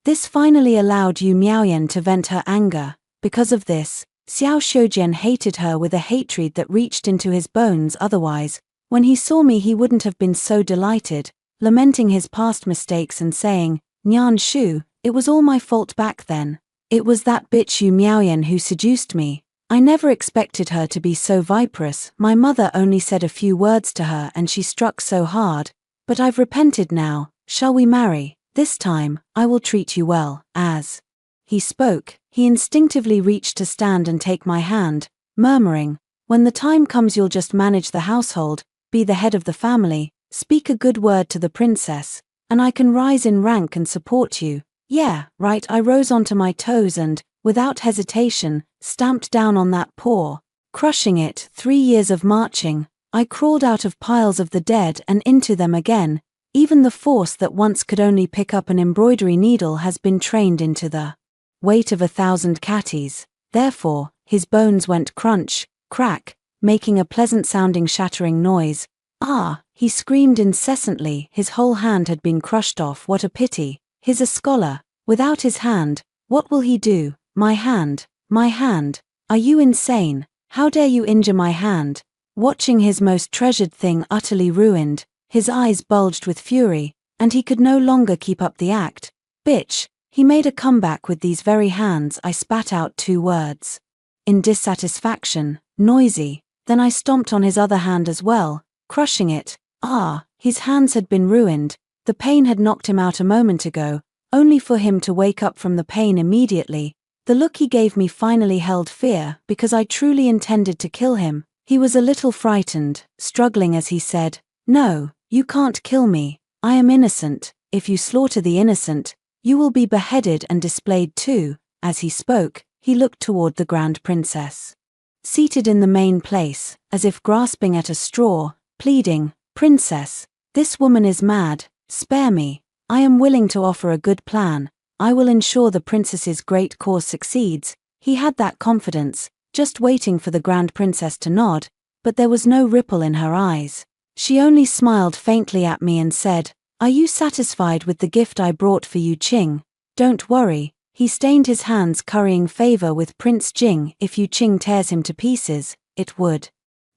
This finally allowed Yu Miaoyan to vent her anger. Because of this, Xiao Shoujian hated her with a hatred that reached into his bones. Otherwise, when he saw me he wouldn't have been so delighted, lamenting his past mistakes and saying, Nian Shu, it was all my fault back then. It was that bitch Yu Miaoyan who seduced me. I never expected her to be so viperous. My mother only said a few words to her and she struck so hard. But I've repented now. Shall we marry? This time, I will treat you well. As he spoke, he instinctively reached to stand and take my hand, murmuring, when the time comes you'll just manage the household, be the head of the family, speak a good word to the princess, and I can rise in rank and support you. Yeah, right. I rose onto my toes and, without hesitation, stamped down on that paw, crushing it. 3 years of marching, I crawled out of piles of the dead and into them again. Even the force that once could only pick up an embroidery needle has been trained into the weight of 1,000 catties. Therefore, his bones went crunch, crack, making a pleasant-sounding shattering noise. Ah, he screamed incessantly. His whole hand had been crushed off. What a pity. He's a scholar. Without his hand, what will he do? My hand, my hand. Are you insane? How dare you injure my hand? Watching his most treasured thing utterly ruined, his eyes bulged with fury, and he could no longer keep up the act. Bitch, he made a comeback with these very hands. I spat out 2 words. In dissatisfaction, noisy, then I stomped on his other hand as well, crushing it. Ah, his hands had been ruined. The pain had knocked him out a moment ago, only for him to wake up from the pain immediately. The look he gave me finally held fear, because I truly intended to kill him. He was a little frightened, struggling as he said, No, you can't kill me. I am innocent. If you slaughter the innocent, you will be beheaded and displayed too. As he spoke, he looked toward the Grand Princess, seated in the main place, as if grasping at a straw, pleading, Princess, this woman is mad. Spare me. I am willing to offer a good plan. I will ensure the princess's great cause succeeds. He had that confidence, just waiting for the Grand Princess to nod, but there was no ripple in her eyes. She only smiled faintly at me and said, Are you satisfied with the gift I brought for you, Qing? Don't worry. He stained his hands currying favor with Prince Jing. If Yu Qing tears him to pieces, it would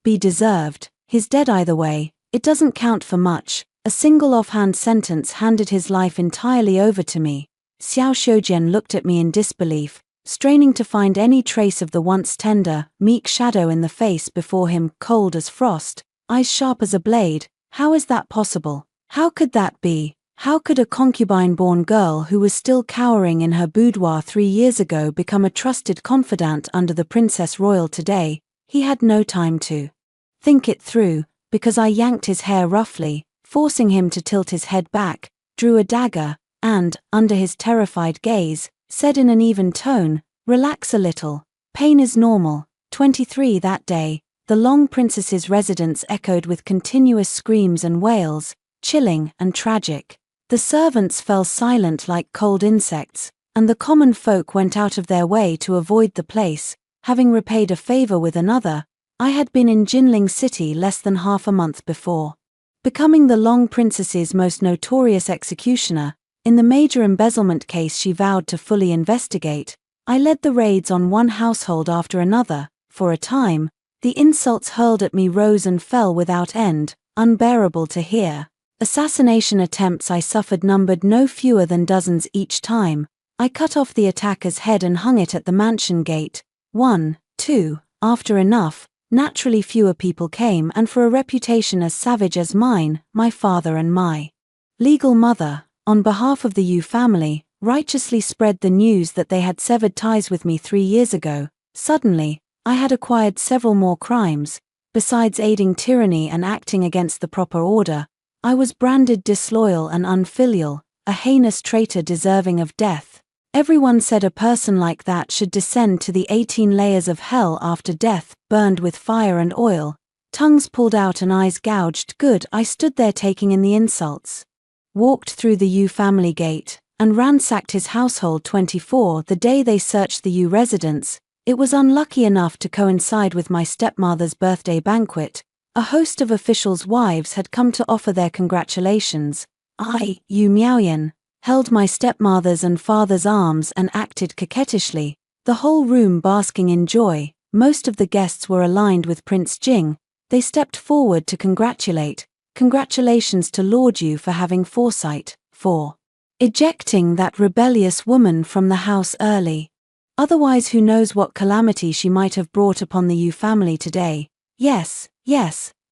be deserved. He's dead either way. It doesn't count for much. A single offhand sentence handed his life entirely over to me. Xiao Shoujian looked at me in disbelief, straining to find any trace of the once tender, meek shadow in the face before him, cold as frost, eyes sharp as a blade. How is that possible? How could that be? How could a concubine-born girl who was still cowering in her boudoir 3 years ago become a trusted confidant under the Princess Royal today? He had no time to think it through, because I yanked his hair roughly, forcing him to tilt his head back, drew a dagger, and, under his terrified gaze, said in an even tone, Relax a little. Pain is normal. 23 That day, the Long Princess's residence echoed with continuous screams and wails, chilling and tragic. The servants fell silent like cold insects, and the common folk went out of their way to avoid the place. Having repaid a favor with another, I had been in Jinling City less than half a month before, becoming the Long Princess's most notorious executioner. In the major embezzlement case she vowed to fully investigate, I led the raids on one household after another. For a time, the insults hurled at me rose and fell without end, unbearable to hear. Assassination attempts I suffered numbered no fewer than dozens each time. I cut off the attacker's head and hung it at the mansion gate. 1, 2, after enough, naturally fewer people came, and for a reputation as savage as mine, my father and my legal mother, on behalf of the Yu family, righteously spread the news that they had severed ties with me 3 years ago. Suddenly, I had acquired several more crimes. Besides aiding tyranny and acting against the proper order, I was branded disloyal and unfilial, a heinous traitor deserving of death. Everyone said a person like that should descend to the 18 layers of hell after death, burned with fire and oil, tongues pulled out and eyes gouged. Good, I stood there taking in the insults. Walked through the U family gate, and ransacked his household 24 the day they searched the U residence. It was unlucky enough to coincide with my stepmother's birthday banquet. A host of officials' wives had come to offer their congratulations. I, Yu Miaoyan, held my stepmother's and father's arms and acted coquettishly, the whole room basking in joy. Most of the guests were aligned with Prince Jing. They stepped forward to congratulate. Congratulations to Lord Yu for having foresight, for ejecting that rebellious woman from the house early. Otherwise, who knows what calamity she might have brought upon the Yu family today. Yes,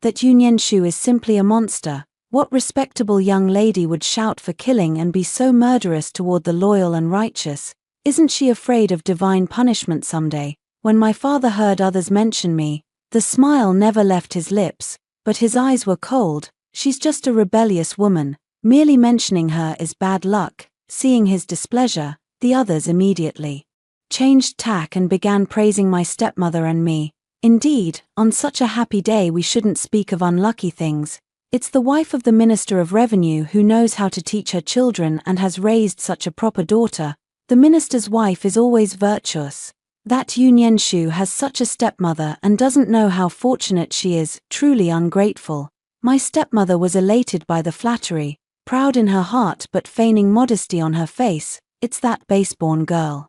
that Yu Nianshu is simply a monster. What respectable young lady would shout for killing and be so murderous toward the loyal and righteous? Isn't she afraid of divine punishment someday? When my father heard others mention me, the smile never left his lips, but his eyes were cold. She's just a rebellious woman. Merely mentioning her is bad luck. Seeing his displeasure, the others immediately changed tack and began praising my stepmother and me. Indeed, on such a happy day we shouldn't speak of unlucky things. It's the wife of the Minister of Revenue who knows how to teach her children and has raised such a proper daughter. The minister's wife is always virtuous. That Yu Nianshu has such a stepmother and doesn't know how fortunate she is, truly ungrateful. My stepmother was elated by the flattery, proud in her heart but feigning modesty on her face. It's that base-born girl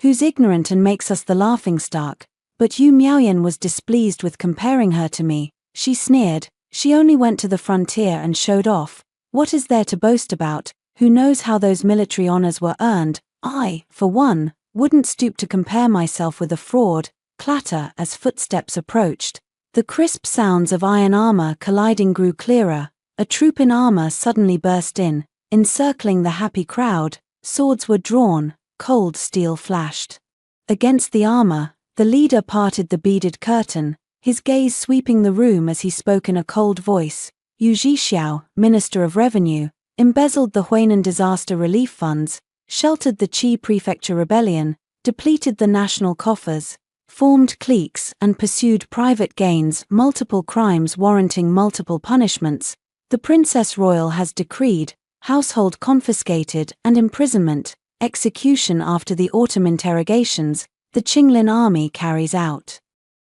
who's ignorant and makes us the laughingstock. But Yu Miaoyan was displeased with comparing her to me. She sneered. She only went to the frontier and showed off. What is there to boast about? Who knows how those military honors were earned? I, for one, wouldn't stoop to compare myself with a fraud. Clatter as footsteps approached. The crisp sounds of iron armor colliding grew clearer. A troop in armor suddenly burst in, encircling the happy crowd. Swords were drawn, cold steel flashed against the armor. The leader parted the beaded curtain, his gaze sweeping the room as he spoke in a cold voice. Yu Zhixiao, Minister of Revenue, embezzled the Huainan disaster relief funds, sheltered the Qi Prefecture rebellion, depleted the national coffers, formed cliques and pursued private gains, multiple crimes warranting multiple punishments. The Princess Royal has decreed household confiscated and imprisonment, execution after the autumn interrogations. The Qinglin army carries out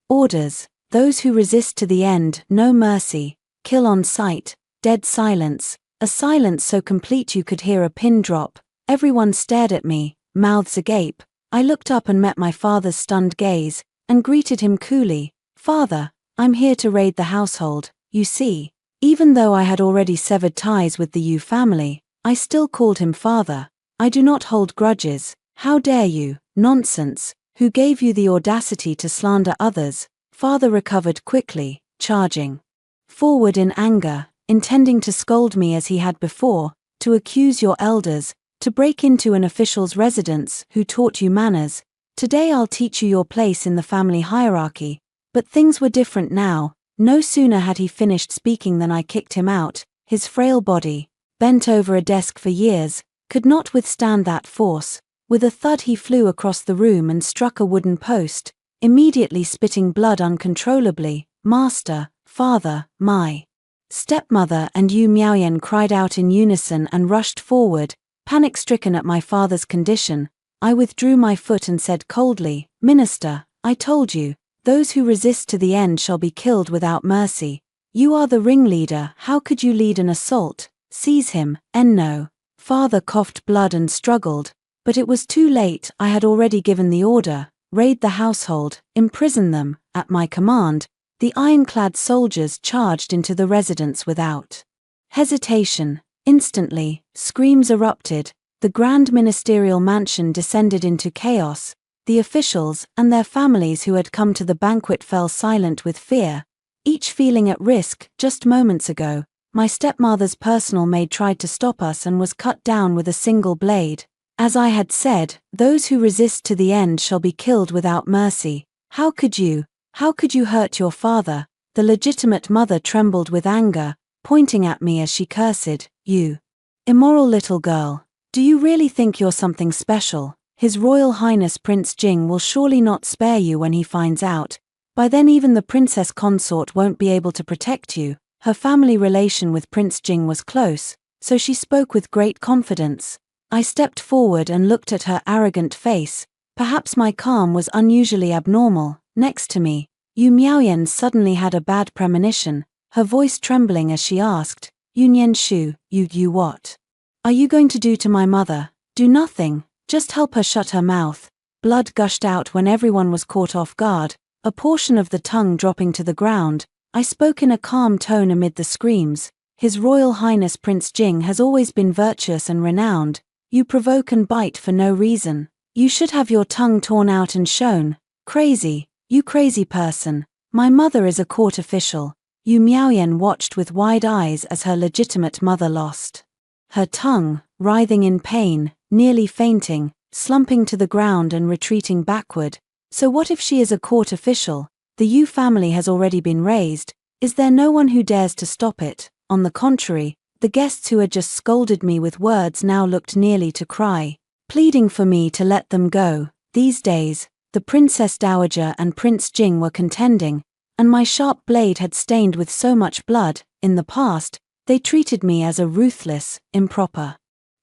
orders. Those who resist to the end, no mercy, kill on sight, dead silence, a silence so complete you could hear a pin drop. Everyone stared at me, mouths agape. I looked up and met my father's stunned gaze, and greeted him coolly. Father, I'm here to raid the household. You see, even though I had already severed ties with the Yu family, I still called him father. I do not hold grudges. How dare you? Nonsense. Who gave you the audacity to slander others? Father recovered quickly, charging forward in anger, intending to scold me as he had before, to accuse your elders, to break into an official's residence who taught you manners. Today I'll teach you your place in the family hierarchy. But things were different now. No sooner had he finished speaking than I kicked him out. His frail body, bent over a desk for years, could not withstand that force. With a thud he flew across the room and struck a wooden post, immediately spitting blood uncontrollably. Master, father, my stepmother and Yu Miaoyan cried out in unison and rushed forward, panic-stricken at my father's condition. I withdrew my foot and said coldly, Minister, I told you, those who resist to the end shall be killed without mercy. You are the ringleader, how could you lead an assault? Seize him, Enno. Father coughed blood and struggled. But it was too late. I had already given the order. Raid the household, imprison them. At my command, the ironclad soldiers charged into the residence without hesitation. Instantly, screams erupted. The grand ministerial mansion descended into chaos. The officials and their families who had come to the banquet fell silent with fear, each feeling at risk. Just moments ago, my stepmother's personal maid tried to stop us and was cut down with a single blade. As I had said, those who resist to the end shall be killed without mercy. How could you hurt your father? The legitimate mother trembled with anger, pointing at me as she cursed, "You immoral little girl. Do you really think you're something special? His Royal Highness Prince Jing will surely not spare you when he finds out. By then even the princess consort won't be able to protect you." Her family relation with Prince Jing was close, so she spoke with great confidence. I stepped forward and looked at her arrogant face. Perhaps my calm was unusually abnormal. Next to me, Yu Miaoyan suddenly had a bad premonition, her voice trembling as she asked, "Yunyan Shu, you what? Are you going to do to my mother?" "Do nothing, just help her shut her mouth." Blood gushed out when everyone was caught off guard, a portion of the tongue dropping to the ground. I spoke in a calm tone amid the screams. "His Royal Highness Prince Jing has always been virtuous and renowned. You provoke and bite for no reason. You should have your tongue torn out and shown. Crazy, you crazy person. My mother is a court official." Yu Miaoyan watched with wide eyes as her legitimate mother lost her tongue, writhing in pain, nearly fainting, slumping to the ground and retreating backward. So what if she is a court official? The Yu family has already been raised. Is there no one who dares to stop it? On the contrary, the guests who had just scolded me with words now looked nearly to cry, pleading for me to let them go. These days, the Princess Dowager and Prince Jing were contending, and my sharp blade had stained with so much blood. In the past, they treated me as a ruthless, improper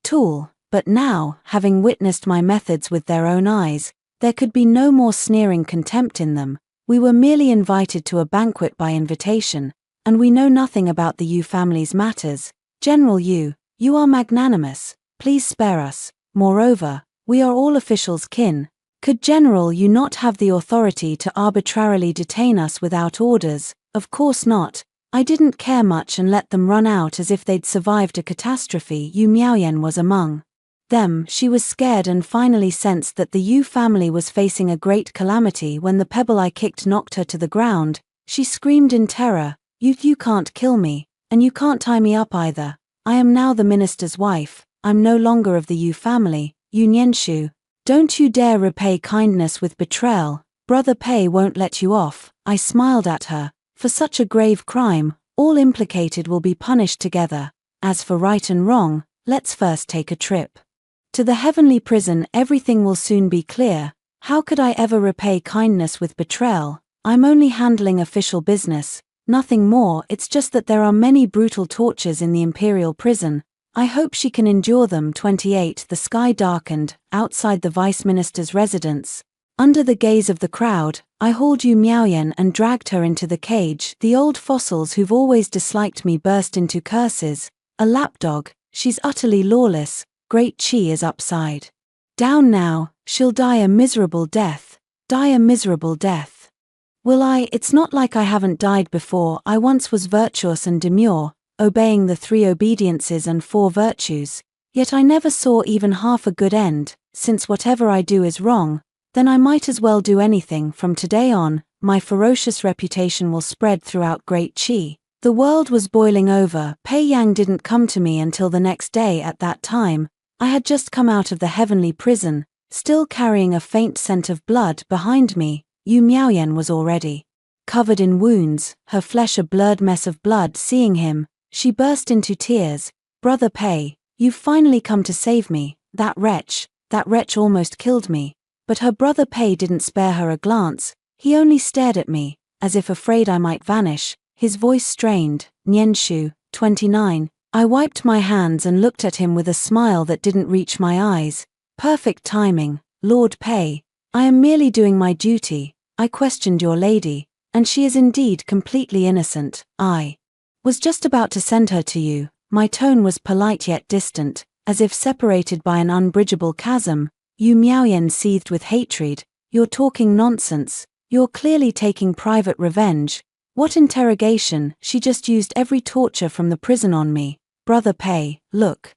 tool, but now, having witnessed my methods with their own eyes, there could be no more sneering contempt in them. We were merely invited to a banquet by invitation, and we know nothing about the Yu family's matters. General Yu, you are magnanimous, please spare us. Moreover, we are all officials' kin. Could General Yu not have the authority to arbitrarily detain us without orders? Of course not. I didn't care much and let them run out as if they'd survived a catastrophe. Yu Miaoyan was among them. She was scared and finally sensed that the Yu family was facing a great calamity when the pebble I kicked knocked her to the ground. She screamed in terror, You can't kill me, and you can't tie me up either. I am now the minister's wife. I'm no longer of the Yu family. Yu Nianshu, don't you dare repay kindness with betrayal. Brother Pei won't let you off." I smiled at her. For such a grave crime, all implicated will be punished together. As for right and wrong, let's first take a trip to the heavenly prison. Everything will soon be clear. How could I ever repay kindness with betrayal? I'm only handling official business, nothing more. It's just that there are many brutal tortures in the imperial prison. I hope she can endure them. 28 The sky darkened, outside the vice minister's residence. Under the gaze of the crowd, I hauled Yu Miaoyan and dragged her into the cage. The old fossils who've always disliked me burst into curses. A lapdog, she's utterly lawless. Great Chi is upside down now. She'll die a miserable death. Die a miserable death. Will I? It's not like I haven't died before. I once was virtuous and demure, obeying the 3 obediences and 4 virtues. Yet I never saw even half a good end. Since whatever I do is wrong, then I might as well do anything. From today on, my ferocious reputation will spread throughout Great Chi. The world was boiling over. Pei Yang didn't come to me until the next day. At that time, I had just come out of the heavenly prison, still carrying a faint scent of blood behind me. Yu Miaoyan was already covered in wounds, her flesh a blurred mess of blood. Seeing him, she burst into tears. "Brother Pei, you've finally come to save me. That wretch almost killed me." But her brother Pei didn't spare her a glance. He only stared at me, as if afraid I might vanish. His voice strained. "Nianshu, 29. I wiped my hands and looked at him with a smile that didn't reach my eyes. "Perfect timing, Lord Pei. I am merely doing my duty. I questioned your lady, and she is indeed completely innocent. I was just about to send her to you." My tone was polite yet distant, as if separated by an unbridgeable chasm. Yu Miaoyan seethed with hatred. "You're talking nonsense. You're clearly taking private revenge. What interrogation? She just used every torture from the prison on me. Brother Pei, look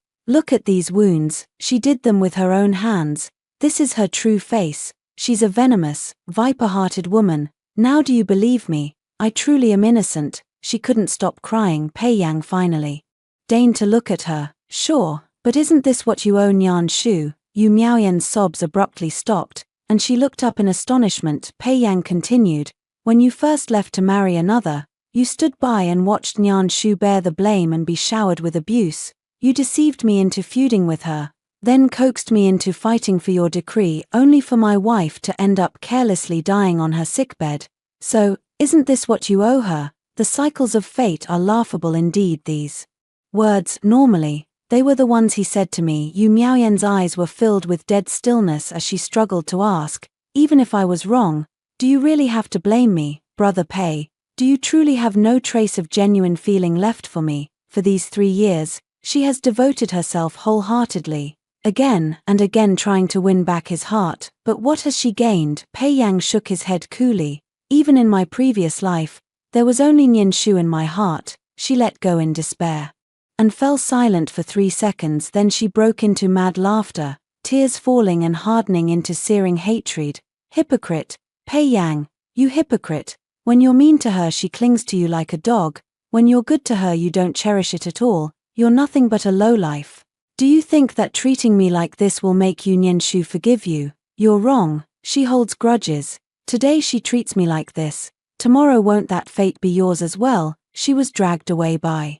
at these wounds. She did them with her own hands. This is her true face. She's a venomous, viper-hearted woman. Now do you believe me? I truly am innocent." She couldn't stop crying. Pei Yang finally deigned to look at her. "Sure, but isn't this what you own, Yan Shu?" Yu Miaoyan's sobs abruptly stopped, and she looked up in astonishment. Pei Yang continued, "When you first left to marry another, You stood by and watched Nyan Shu bear the blame and be showered with abuse. You deceived me into feuding with her, then coaxed me into fighting for your decree only for my wife to end up carelessly dying on her sickbed. So, isn't this what you owe her? The cycles of fate are laughable indeed. These words, normally, they were the ones he said to me. Yu Miaoyan's eyes were filled with dead stillness as she struggled to ask, even if I was wrong, do you really have to blame me, Brother Pei? Do you truly have no trace of genuine feeling left for me? For these 3 years, she has devoted herself wholeheartedly, again and again trying to win back his heart, but what has she gained? Pei Yang shook his head coolly. Even in my previous life, there was only Nian Shu in my heart. She let go in despair and fell silent for 3 seconds. Then she broke into mad laughter, tears falling and hardening into searing hatred. Hypocrite, Pei Yang, you hypocrite. When you're mean to her, she clings to you like a dog. When you're good to her, you don't cherish it at all. You're nothing but a lowlife. Do you think that treating me like this will make Yu Nianshu forgive you? You're wrong. She holds grudges. Today she treats me like this. Tomorrow won't that fate be yours as well? She was dragged away by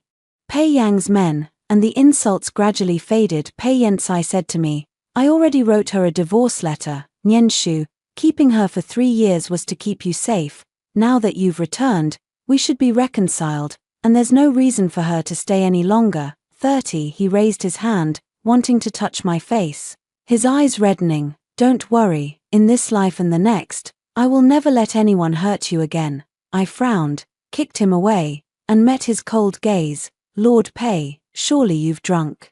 Pei Yang's men, and the insults gradually faded. Pei Yensai said to me, I already wrote her a divorce letter. Nianshu, keeping her for 3 years was to keep you safe. Now that you've returned, we should be reconciled, and there's no reason for her to stay any longer. 30. He raised his hand, wanting to touch my face, his eyes reddening. Don't worry, in this life and the next, I will never let anyone hurt you again. I frowned, kicked him away, and met his cold gaze. Lord Pei, surely you've drunk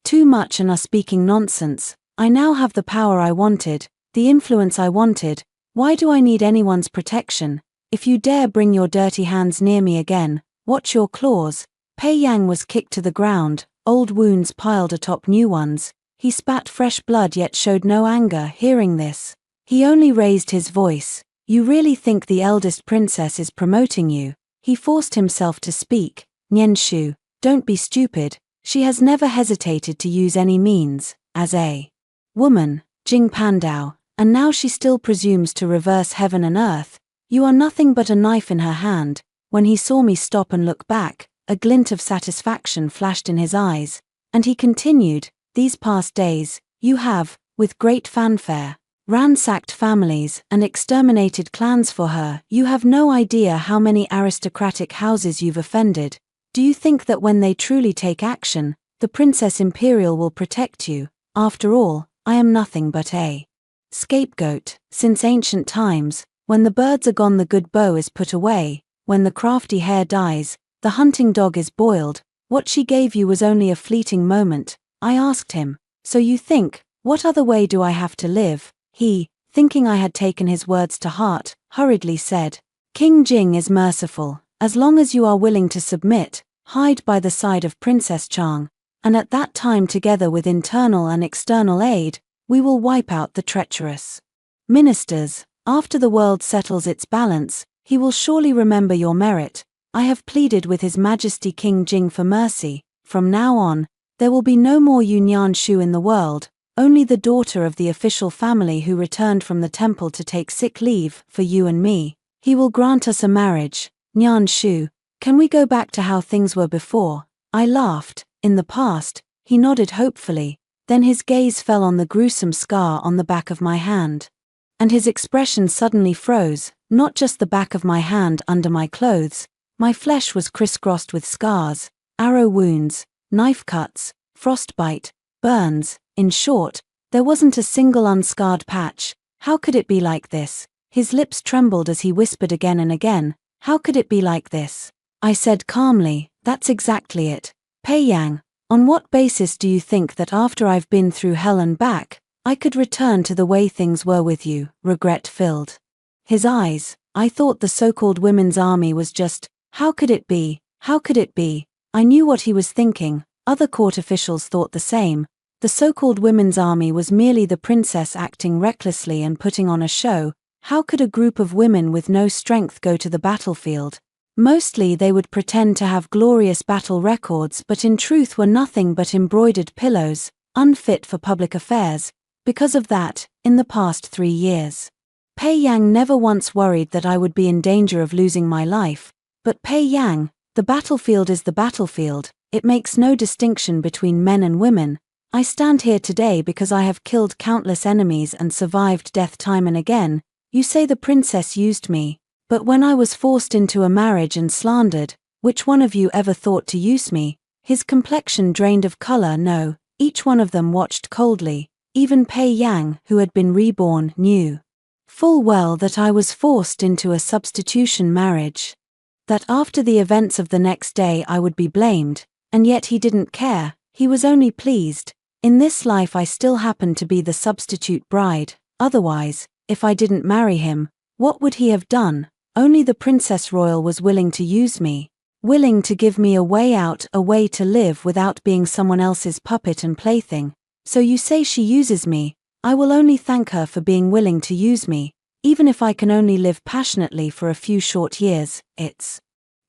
too much and are speaking nonsense. I now have the power I wanted, the influence I wanted. Why do I need anyone's protection? If you dare bring your dirty hands near me again, watch your claws. Pei Yang was kicked to the ground, old wounds piled atop new ones. He spat fresh blood yet showed no anger. Hearing this, he only raised his voice. You really think the eldest princess is promoting you? He forced himself to speak. Nianshu, don't be stupid. She has never hesitated to use any means, as a woman, Jing Pandao, and now she still presumes to reverse heaven and earth. You are nothing but a knife in her hand. When he saw me stop and look back, a glint of satisfaction flashed in his eyes, and he continued, these past days, you have, with great fanfare, ransacked families and exterminated clans for her. You have no idea how many aristocratic houses you've offended. Do you think that when they truly take action, the Princess Imperial will protect you? After all, I am nothing but a scapegoat. Since ancient times, when the birds are gone the good bow is put away, when the crafty hare dies, the hunting dog is boiled. What she gave you was only a fleeting moment. I asked him, so you think, what other way do I have to live? He, thinking I had taken his words to heart, hurriedly said, King Jing is merciful, as long as you are willing to submit, hide by the side of Princess Chang, and at that time together with internal and external aid, we will wipe out the treacherous ministers. After the world settles its balance, he will surely remember your merit. I have pleaded with His Majesty King Jing for mercy. From now on, there will be no more Yu Nianshu in the world, only the daughter of the official family who returned from the temple to take sick leave for you and me. He will grant us a marriage. Nianshu, can we go back to how things were before? I laughed. In the past, he nodded hopefully, then his gaze fell on the gruesome scar on the back of my hand. And his expression suddenly froze, not just the back of my hand under my clothes. My flesh was crisscrossed with scars, arrow wounds, knife cuts, frostbite, burns. In short, there wasn't a single unscarred patch. How could it be like this? His lips trembled as he whispered again and again, how could it be like this? I said calmly, that's exactly it. Pei Yang, on what basis do you think that after I've been through hell and back, I could return to the way things were with you? Regret filled his eyes. I thought the so-called women's army was just, how could it be? How could it be? I knew what he was thinking. Other court officials thought the same. The so-called women's army was merely the princess acting recklessly and putting on a show. How could a group of women with no strength go to the battlefield? Mostly they would pretend to have glorious battle records but in truth were nothing but embroidered pillows, unfit for public affairs. Because of that, in the past 3 years, Pei Yang never once worried that I would be in danger of losing my life, But Pei Yang, the battlefield is the battlefield, it makes no distinction between men and women. I stand here today because I have killed countless enemies and survived death time and again. You say the princess used me, but when I was forced into a marriage and slandered, which one of you ever thought to use me? His complexion drained of color. No, each one of them watched coldly. Even Pei Yang, who had been reborn, knew full well that I was forced into a substitution marriage. That after the events of the next day I would be blamed, and yet he didn't care, he was only pleased. In this life I still happen to be the substitute bride, otherwise, if I didn't marry him, what would he have done? Only the Princess Royal was willing to use me, willing to give me a way out, a way to live without being someone else's puppet and plaything. So you say she uses me. I will only thank her for being willing to use me, even if I can only live passionately for a few short years. It's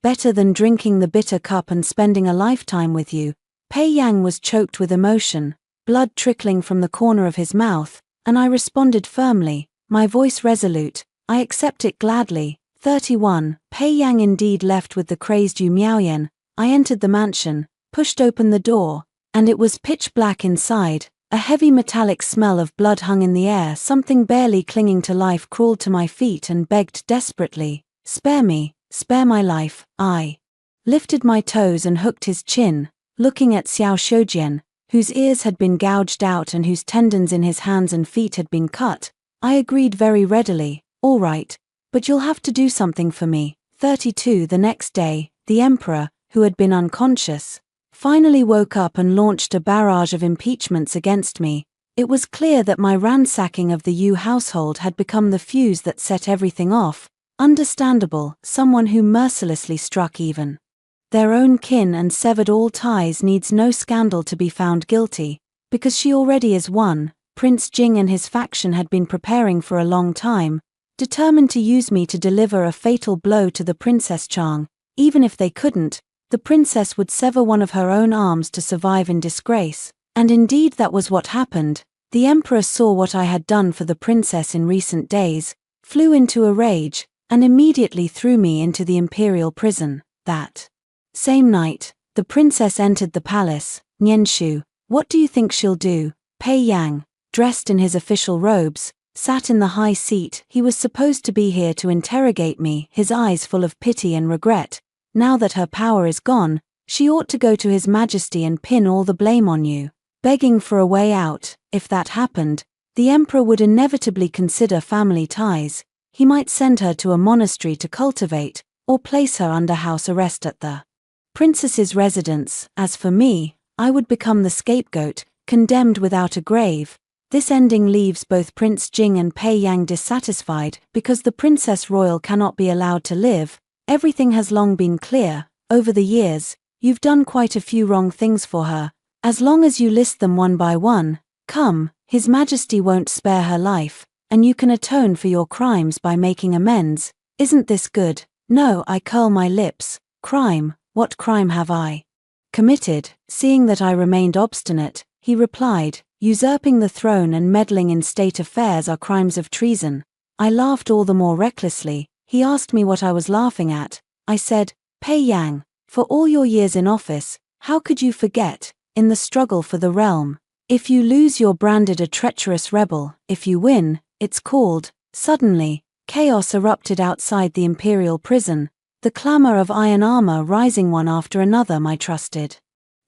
better than drinking the bitter cup and spending a lifetime with you. Pei Yang was choked with emotion, blood trickling from the corner of his mouth, and I responded firmly, my voice resolute, I accept it gladly. 31. Pei Yang indeed left with the crazed Yu Miaoyan. I entered the mansion, pushed open the door, and it was pitch black inside. A heavy metallic smell of blood hung in the air. Something barely clinging to life crawled to my feet and begged desperately, spare me, spare my life. I lifted my toes and hooked his chin, looking at Xiao Shoujian, whose ears had been gouged out and whose tendons in his hands and feet had been cut. I agreed very readily, all right, but you'll have to do something for me. 32. The next day, the emperor, who had been unconscious, finally woke up and launched a barrage of impeachments against me. It was clear that my ransacking of the Yu household had become the fuse that set everything off. Understandable, someone who mercilessly struck even their own kin and severed all ties needs no scandal to be found guilty, because she already is one. Prince Jing and his faction had been preparing for a long time, determined to use me to deliver a fatal blow to the Princess Chang. Even if they couldn't, the princess would sever one of her own arms to survive in disgrace, and indeed that was what happened. The emperor saw what I had done for the princess in recent days, flew into a rage, and immediately threw me into the imperial prison. That same night, the princess entered the palace. Nianshu, what do you think she'll do? Pei Yang, dressed in his official robes, sat in the high seat. He was supposed to be here to interrogate me, his eyes full of pity and regret. Now that her power is gone, she ought to go to His Majesty and pin all the blame on you, begging for a way out. If that happened, the emperor would inevitably consider family ties. He might send her to a monastery to cultivate, or place her under house arrest at the princess's residence. As for me, I would become the scapegoat, condemned without a grave. This ending leaves both Prince Jing and Pei Yang dissatisfied because the Princess Royal cannot be allowed to live. Everything has long been clear. Over the years, you've done quite a few wrong things for her. As long as you list them one by one, come, His Majesty won't spare her life, and you can atone for your crimes by making amends. Isn't this good? No, I curl my lips. Crime, what crime have I committed? Seeing that I remained obstinate, he replied, usurping the throne and meddling in state affairs are crimes of treason. I laughed all the more recklessly. He asked me what I was laughing at. I said, Pei Yang, for all your years in office, how could you forget, in the struggle for the realm, if you lose you're branded a treacherous rebel, if you win, it's called. Suddenly, chaos erupted outside the imperial prison, the clamor of iron armor rising one after another. My trusted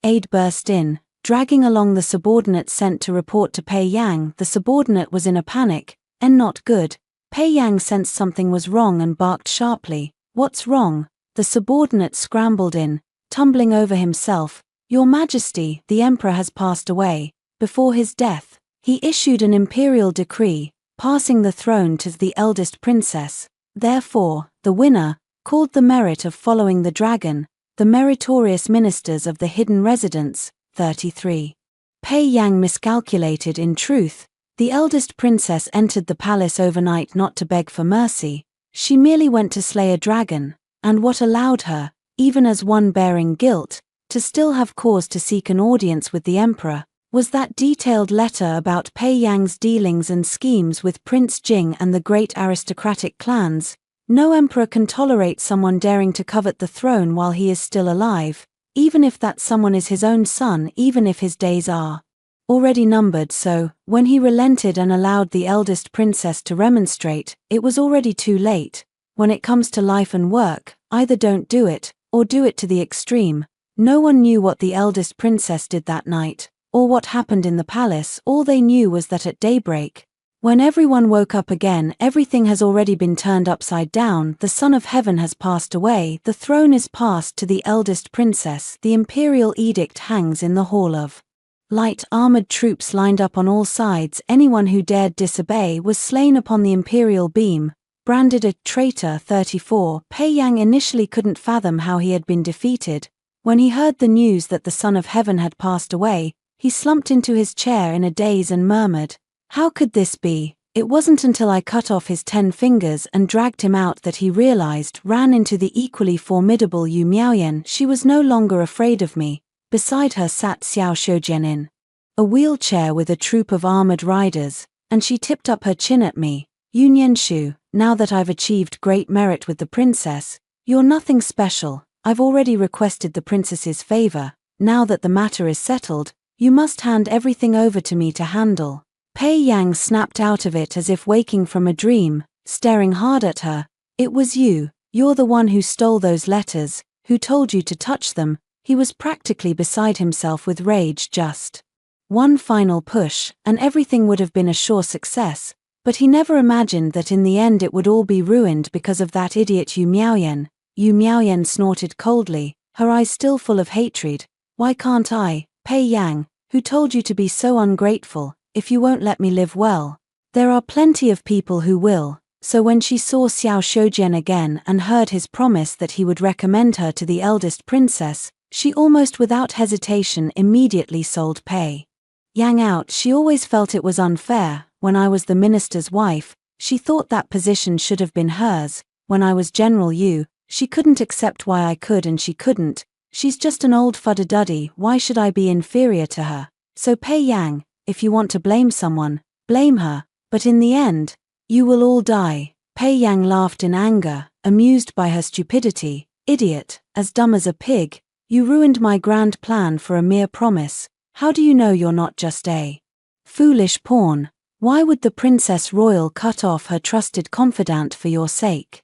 aide burst in, dragging along the subordinate sent to report to Pei Yang. The subordinate was in a panic, and not good. Pei Yang sensed something was wrong and barked sharply. What's wrong? The subordinate scrambled in, tumbling over himself. Your Majesty, the Emperor has passed away. Before his death, he issued an imperial decree, passing the throne to the eldest princess. Therefore, the winner, called the merit of following the dragon, the meritorious ministers of the hidden residence. 33. Pei Yang miscalculated. In truth, the eldest princess entered the palace overnight not to beg for mercy. She merely went to slay a dragon, and what allowed her, even as one bearing guilt, to still have cause to seek an audience with the emperor, was that detailed letter about Pei Yang's dealings and schemes with Prince Jing and the great aristocratic clans. No emperor can tolerate someone daring to covet the throne while he is still alive, even if that someone is his own son, even if his days are already numbered. So, when he relented and allowed the eldest princess to remonstrate, it was already too late. When it comes to life and work, either don't do it, or do it to the extreme. No one knew what the eldest princess did that night, or what happened in the palace. All they knew was that at daybreak, when everyone woke up again, everything has already been turned upside down. The Son of Heaven has passed away, the throne is passed to the eldest princess. The imperial edict hangs in the hall of light. Armored troops lined up on all sides. Anyone who dared disobey was slain upon the imperial beam, branded a traitor. 34. Pei Yang initially couldn't fathom how he had been defeated. When he heard the news that the Son of Heaven had passed away, he slumped into his chair in a daze and murmured, "How could this be?" It wasn't until I cut off his 10 fingers and dragged him out that he realized. Ran into the equally formidable Yu Miaoyan. She was no longer afraid of me. Beside her sat Xiao Shoujian in a wheelchair with a troop of armored riders, and she tipped up her chin at me. "Yu Nianshu, now that I've achieved great merit with the princess, you're nothing special. I've already requested the princess's favor. Now that the matter is settled, you must hand everything over to me to handle." Pei Yang snapped out of it as if waking from a dream, staring hard at her. "It was you. You're the one who stole those letters, who told you to touch them." He was practically beside himself with rage. Just one final push, and everything would have been a sure success, but he never imagined that in the end it would all be ruined because of that idiot Yu Miaoyan. Yu Miaoyan snorted coldly, her eyes still full of hatred. "Why can't I, Pei Yang, who told you to be so ungrateful, if you won't let me live well? There are plenty of people who will." So when she saw Xiao Shoujian again and heard his promise that he would recommend her to the eldest princess, she almost without hesitation immediately sold Pei Yang out. She always felt it was unfair. When I was the minister's wife, she thought that position should have been hers. When I was General Yu, she couldn't accept why I could and she couldn't. She's just an old fuddy-duddy, why should I be inferior to her? So Pei Yang, if you want to blame someone, blame her, but in the end, you will all die. Pei Yang laughed in anger, amused by her stupidity. "Idiot, as dumb as a pig, you ruined my grand plan for a mere promise. How do you know you're not just a foolish pawn? Why would the Princess Royal cut off her trusted confidant for your sake?"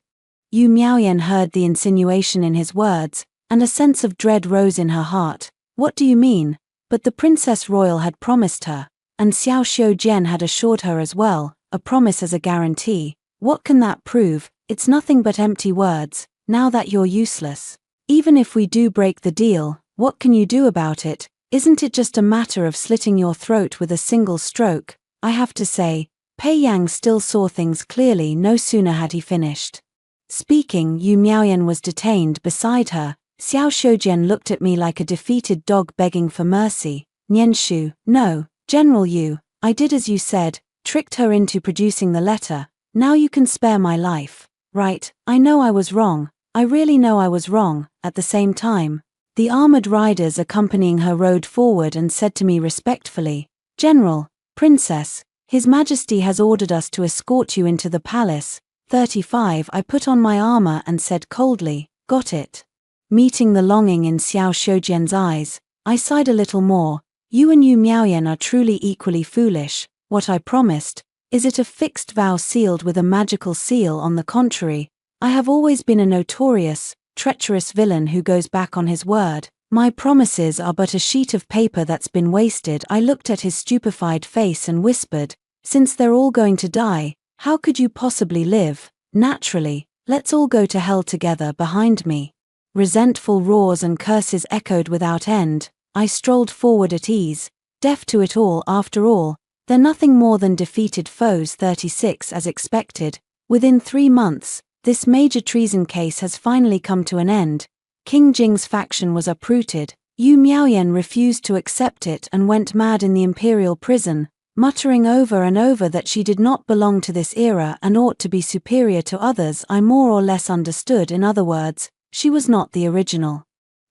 Yu Miaoyan heard the insinuation in his words, and a sense of dread rose in her heart. "What do you mean?" But the Princess Royal had promised her, and Xiao Shoujian had assured her as well, a promise as a guarantee. What can that prove? It's nothing but empty words. Now that you're useless. Even if we do break the deal, what can you do about it? Isn't it just a matter of slitting your throat with a single stroke? I have to say, Pei Yang still saw things clearly. No sooner had he finished speaking, Yu Miaoyan was detained beside her. Xiao Shoujian looked at me like a defeated dog begging for mercy. "Nianshu, no, General Yu, I did as you said, tricked her into producing the letter. Now you can spare my life. Right, I know I was wrong. I really know I was wrong." At the same time, the armored riders accompanying her rode forward and said to me respectfully, "General, Princess, His Majesty has ordered us to escort you into the palace." 35. I put on my armor and said coldly, "Got it." Meeting the longing in Xiao Shoujian's eyes, I sighed a little more. "You and Yu Miaoyan are truly equally foolish. What I promised, is it a fixed vow sealed with a magical seal? On the contrary, I have always been a notorious, treacherous villain who goes back on his word. My promises are but a sheet of paper that's been wasted." I looked at his stupefied face and whispered, "Since they're all going to die, how could you possibly live? Naturally, let's all go to hell together." Behind me, resentful roars and curses echoed without end. I strolled forward at ease, deaf to it all. After all, they're nothing more than defeated foes. 36. As expected, within 3 months, this major treason case has finally come to an end. King Jing's faction was uprooted. Yu Miaoyan refused to accept it and went mad in the imperial prison, muttering over and over that she did not belong to this era and ought to be superior to others. I more or less understood. In other words, she was not the original,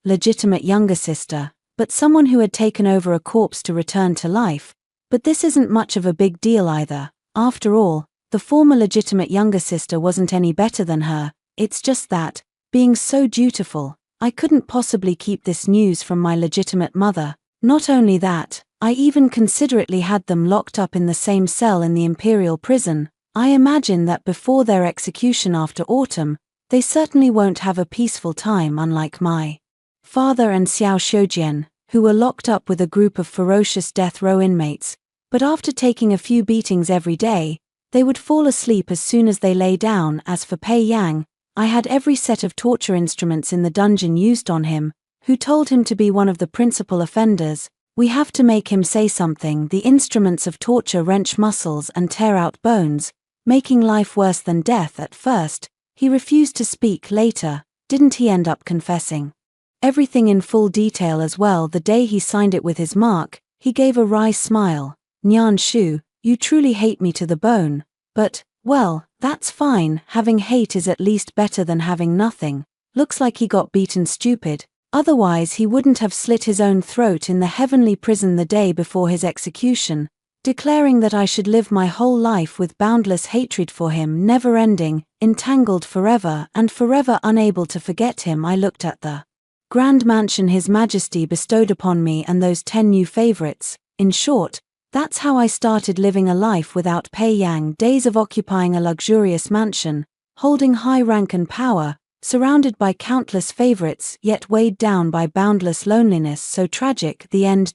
legitimate younger sister, but someone who had taken over a corpse to return to life. But this isn't much of a big deal either. After all, The former legitimate younger sister wasn't any better than her, it's just that, being so dutiful, I couldn't possibly keep this news from my legitimate mother. Not only that, I even considerately had them locked up in the same cell in the imperial prison. I imagine that before their execution after autumn, they certainly won't have a peaceful time, unlike my father and Xiao Shoujian, who were locked up with a group of ferocious death row inmates, but after taking a few beatings every day, they would fall asleep as soon as they lay down. As for Pei Yang, I had every set of torture instruments in the dungeon used on him, who told him to be one of the principal offenders. We have to make him say something. The instruments of torture wrench muscles and tear out bones, making life worse than death. At first, he refused to speak. Later, didn't he end up confessing everything in full detail as well? The day he signed it with his mark, he gave a wry smile. Nian Shu, you truly hate me to the bone, but, well, that's fine. Having hate is at least better than having nothing. Looks like he got beaten stupid, otherwise he wouldn't have slit his own throat in the heavenly prison the day before his execution, declaring that I should live my whole life with boundless hatred for him, never ending, entangled forever and forever, unable to forget him. I looked at the grand mansion His Majesty bestowed upon me and those 10 new favorites. In short, that's how I started living a life without Pei Yang. Days of occupying a luxurious mansion, holding high rank and power, surrounded by countless favorites, yet weighed down by boundless loneliness. So tragic. The end.